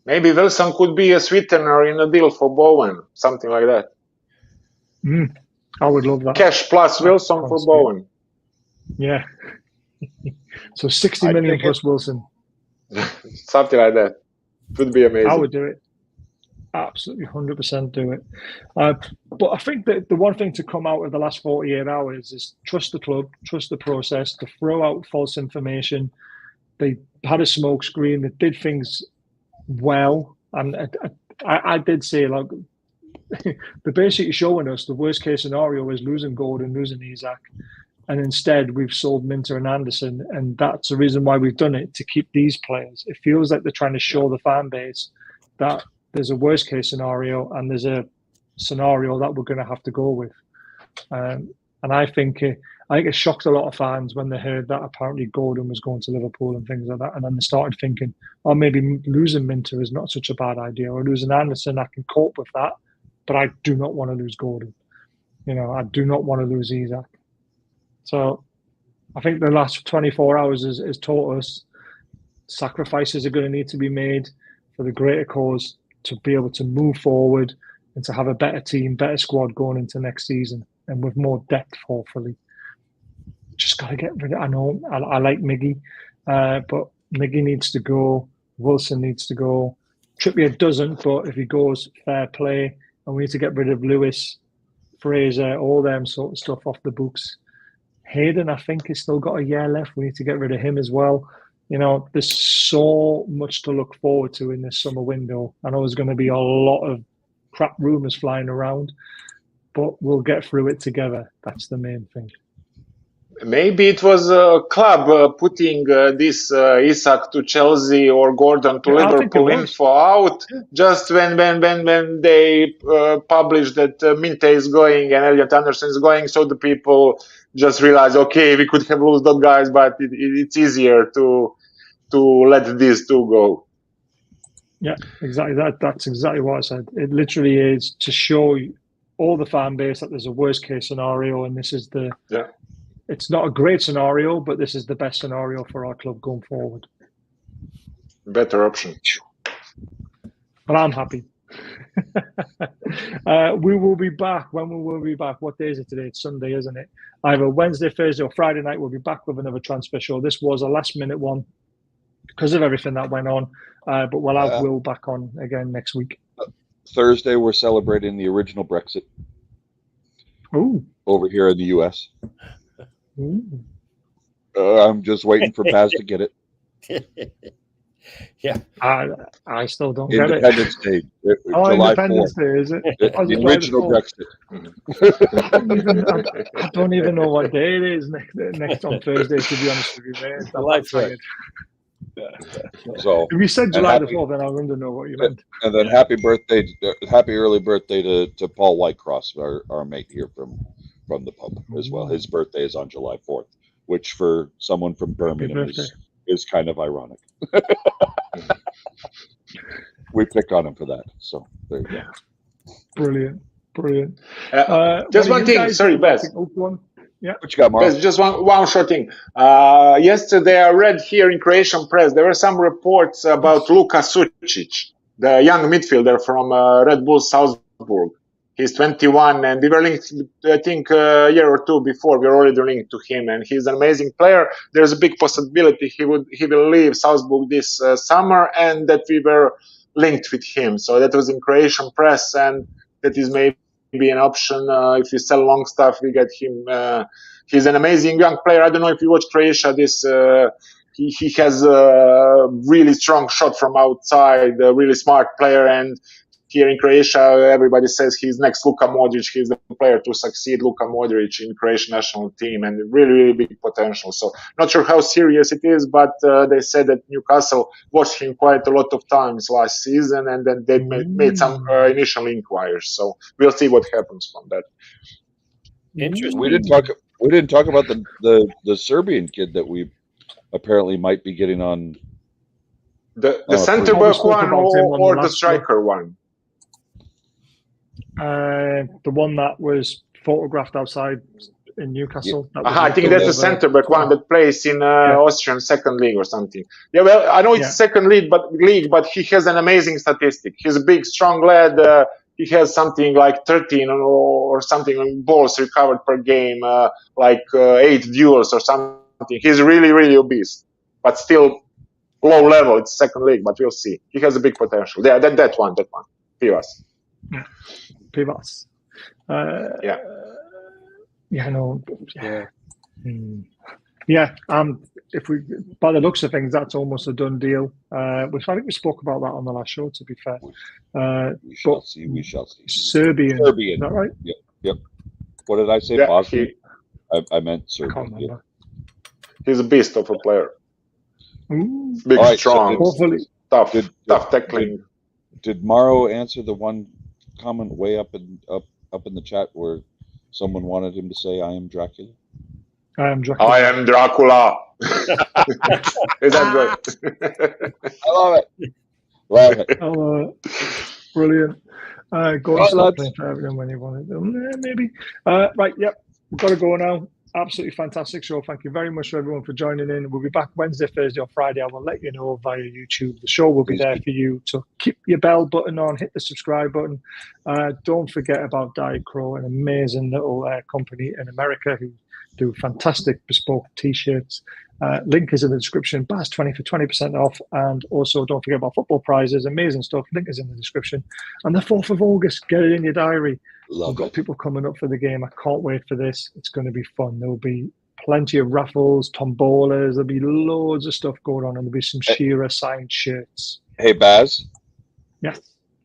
Maybe Wilson could be a sweetener in a deal for Bowen, something like that. I would love that. Cash plus Wilson for Bowen. Yeah. So 60 million plus Wilson. Something like that. Would be amazing. I would do it. Absolutely 100% do it. But I think that the one thing to come out of the last 48 hours is trust the club, trust the process, to throw out false information. They had a smoke screen, they did things well. And I did say, like, they're basically showing us the worst case scenario is losing Gordon, losing Isak. And instead, we've sold Minteh and Anderson. And that's the reason why we've done it, to keep these players. It feels like they're trying to show the fan base that there's a worst case scenario and there's a scenario that we're going to have to go with. And I think it shocked a lot of fans when they heard that apparently Gordon was going to Liverpool and things like that. And then they started thinking, oh, maybe losing Minteh is not such a bad idea, or losing Anderson, I can cope with that. But I do not want to lose Gordon. I do not want to lose Isak. So I think the last 24 hours has taught us sacrifices are going to need to be made for the greater cause, to be able to move forward and to have a better team, better squad going into next season, and with more depth, hopefully. Just got to get rid of it. I know I like Miggy, but Miggy needs to go. Wilson needs to go. Trippier doesn't, but if he goes, fair play. And we need to get rid of Lewis, Fraser, all them sort of stuff off the books. Hayden, I think, has still got a year left. We need to get rid of him as well. There's so much to look forward to in this summer window. I know there's going to be a lot of crap rumours flying around, but we'll get through it together. That's the main thing. Maybe it was a club putting this Isak to Chelsea or Gordon to Liverpool info out just when they published that Minteh is going and Elliot Anderson is going, so the people just realized, okay, we could have lost those guys, but it's easier to let these two go. Yeah, exactly. That's exactly what I said. It literally is to show all the fan base that there's a worst case scenario, and this is the It's not a great scenario, but this is the best scenario for our club going forward. Better option. But I'm happy. We will be back. When will we be back? What day is it today? It's Sunday, isn't it? Either Wednesday, Thursday, or Friday night, we'll be back with another transfer show. This was a last-minute one because of everything that went on. But we'll have Will back on again next week. Thursday, we're celebrating the original Brexit. Ooh. Over here in the U.S. I'm just waiting for Baz to get it. Yeah, I still don't get it. Independence Day, July Independence 4th. Day, is it? The original Brexit. I don't even know what day it is next on Thursday, to be honest with you, man. July 4th. So, if you said July the 4th, then I wouldn't know what you meant. And then happy early birthday to Paul Whitecross, our mate here from the pub as well. His birthday is on July 4th, which for someone from Birmingham is kind of ironic. we picked on him for that. So there you go. Brilliant. Just one thing. Sorry, Bess. One. Yeah. What you got, Mark? Just one short thing. Yesterday, I read here in Croatian press there were some reports about Luka Sucic, the young midfielder from Red Bull Salzburg. He's 21, and we were linked. I think a year or two before we were already linked to him, and he's an amazing player. There's a big possibility he will leave Salzburg this summer, and that we were linked with him. So that was in Croatian press, and that is maybe an option. If we sell long stuff, we get him. He's an amazing young player. I don't know if you watch Croatia. He has a really strong shot from outside, a really smart player. And here in Croatia, everybody says he's next Luka Modric. He's the player to succeed Luka Modric in Croatian national team, and really, really big potential. So not sure how serious it is, but they said that Newcastle watched him quite a lot of times last season, and then they made some initial inquiries. So we'll see what happens from that. Interesting. We didn't talk about the Serbian kid that we apparently might be getting on. The center back one or the striker one? The one that was photographed outside in Newcastle. Yeah. I think that's the center back one that plays in Austrian second league or something. Yeah, well, I know it's second league, but he has an amazing statistic. He's a big, strong lad. He has something like 13 or something balls recovered per game, 8 duels or something. He's really, really obese, but still low level. It's second league, but we'll see. He has a big potential. Yeah, that one. Pivas. Pivas. If we, by the looks of things, that's almost a done deal. Which I think we spoke about that on the last show, to be fair. We shall see. Serbian. Is that right? Yep. What did I say? Yeah, Bosnian? I meant Serbian. I can't remember. He's a beast of a player. Ooh. Big, right, strong, tough tackling. Did Mauro answer the one comment way up in the chat where someone wanted him to say, "I am Dracula"? I am Dracula. I am Dracula. Is that good? I love it. Oh, brilliant. Go and start playing for everyone when you want it. Maybe. Right, yep. We've got to go now. Absolutely fantastic show. Thank you very much for everyone for joining in. We'll be back Wednesday, Thursday, or Friday. I will let you know via YouTube. The show will be there for you. So keep your bell button on, hit the subscribe button. Don't forget about Diet Crow, an amazing little company in America who do fantastic bespoke t-shirts. Link is in the description. Baz 20 for 20% off. And also don't forget about football prizes. Amazing stuff. Link is in the description. And the 4th of August, get it in your diary. We've got people coming up for the game. I can't wait for this. It's going to be fun. There'll be plenty of raffles, tombolas. There'll be loads of stuff going on, and there'll be some Shearer signed shirts. Hey, Baz. Yes.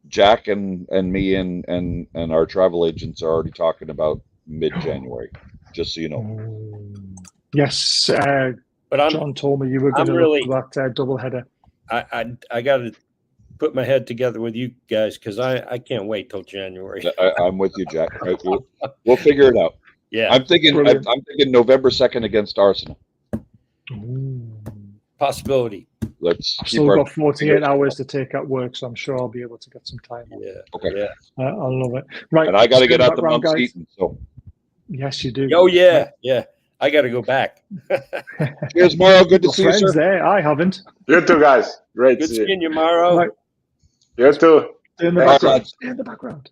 Jack and me and our travel agents are already talking about mid-January. Just so you know. Yes. But John told me you were going to look for that double header. I got to put my head together with you guys because I can't wait till January. I'm with you, Jack. We'll figure it out. Yeah, I'm thinking November 2nd against Arsenal. Possibility. I've still got 48 hours to take at work, so I'm sure I'll be able to get some time. Yeah. Okay. Yeah. I love it. Right. And I got to get out to Mount Seaton. So. Yes, you do. Oh yeah, yeah. I got to go back. Cheers, Mauro. Good to see you, sir. There, I haven't. You too, guys. Great. Good seeing you, Mauro. Right. You too. Stay in the background. Stay in the background.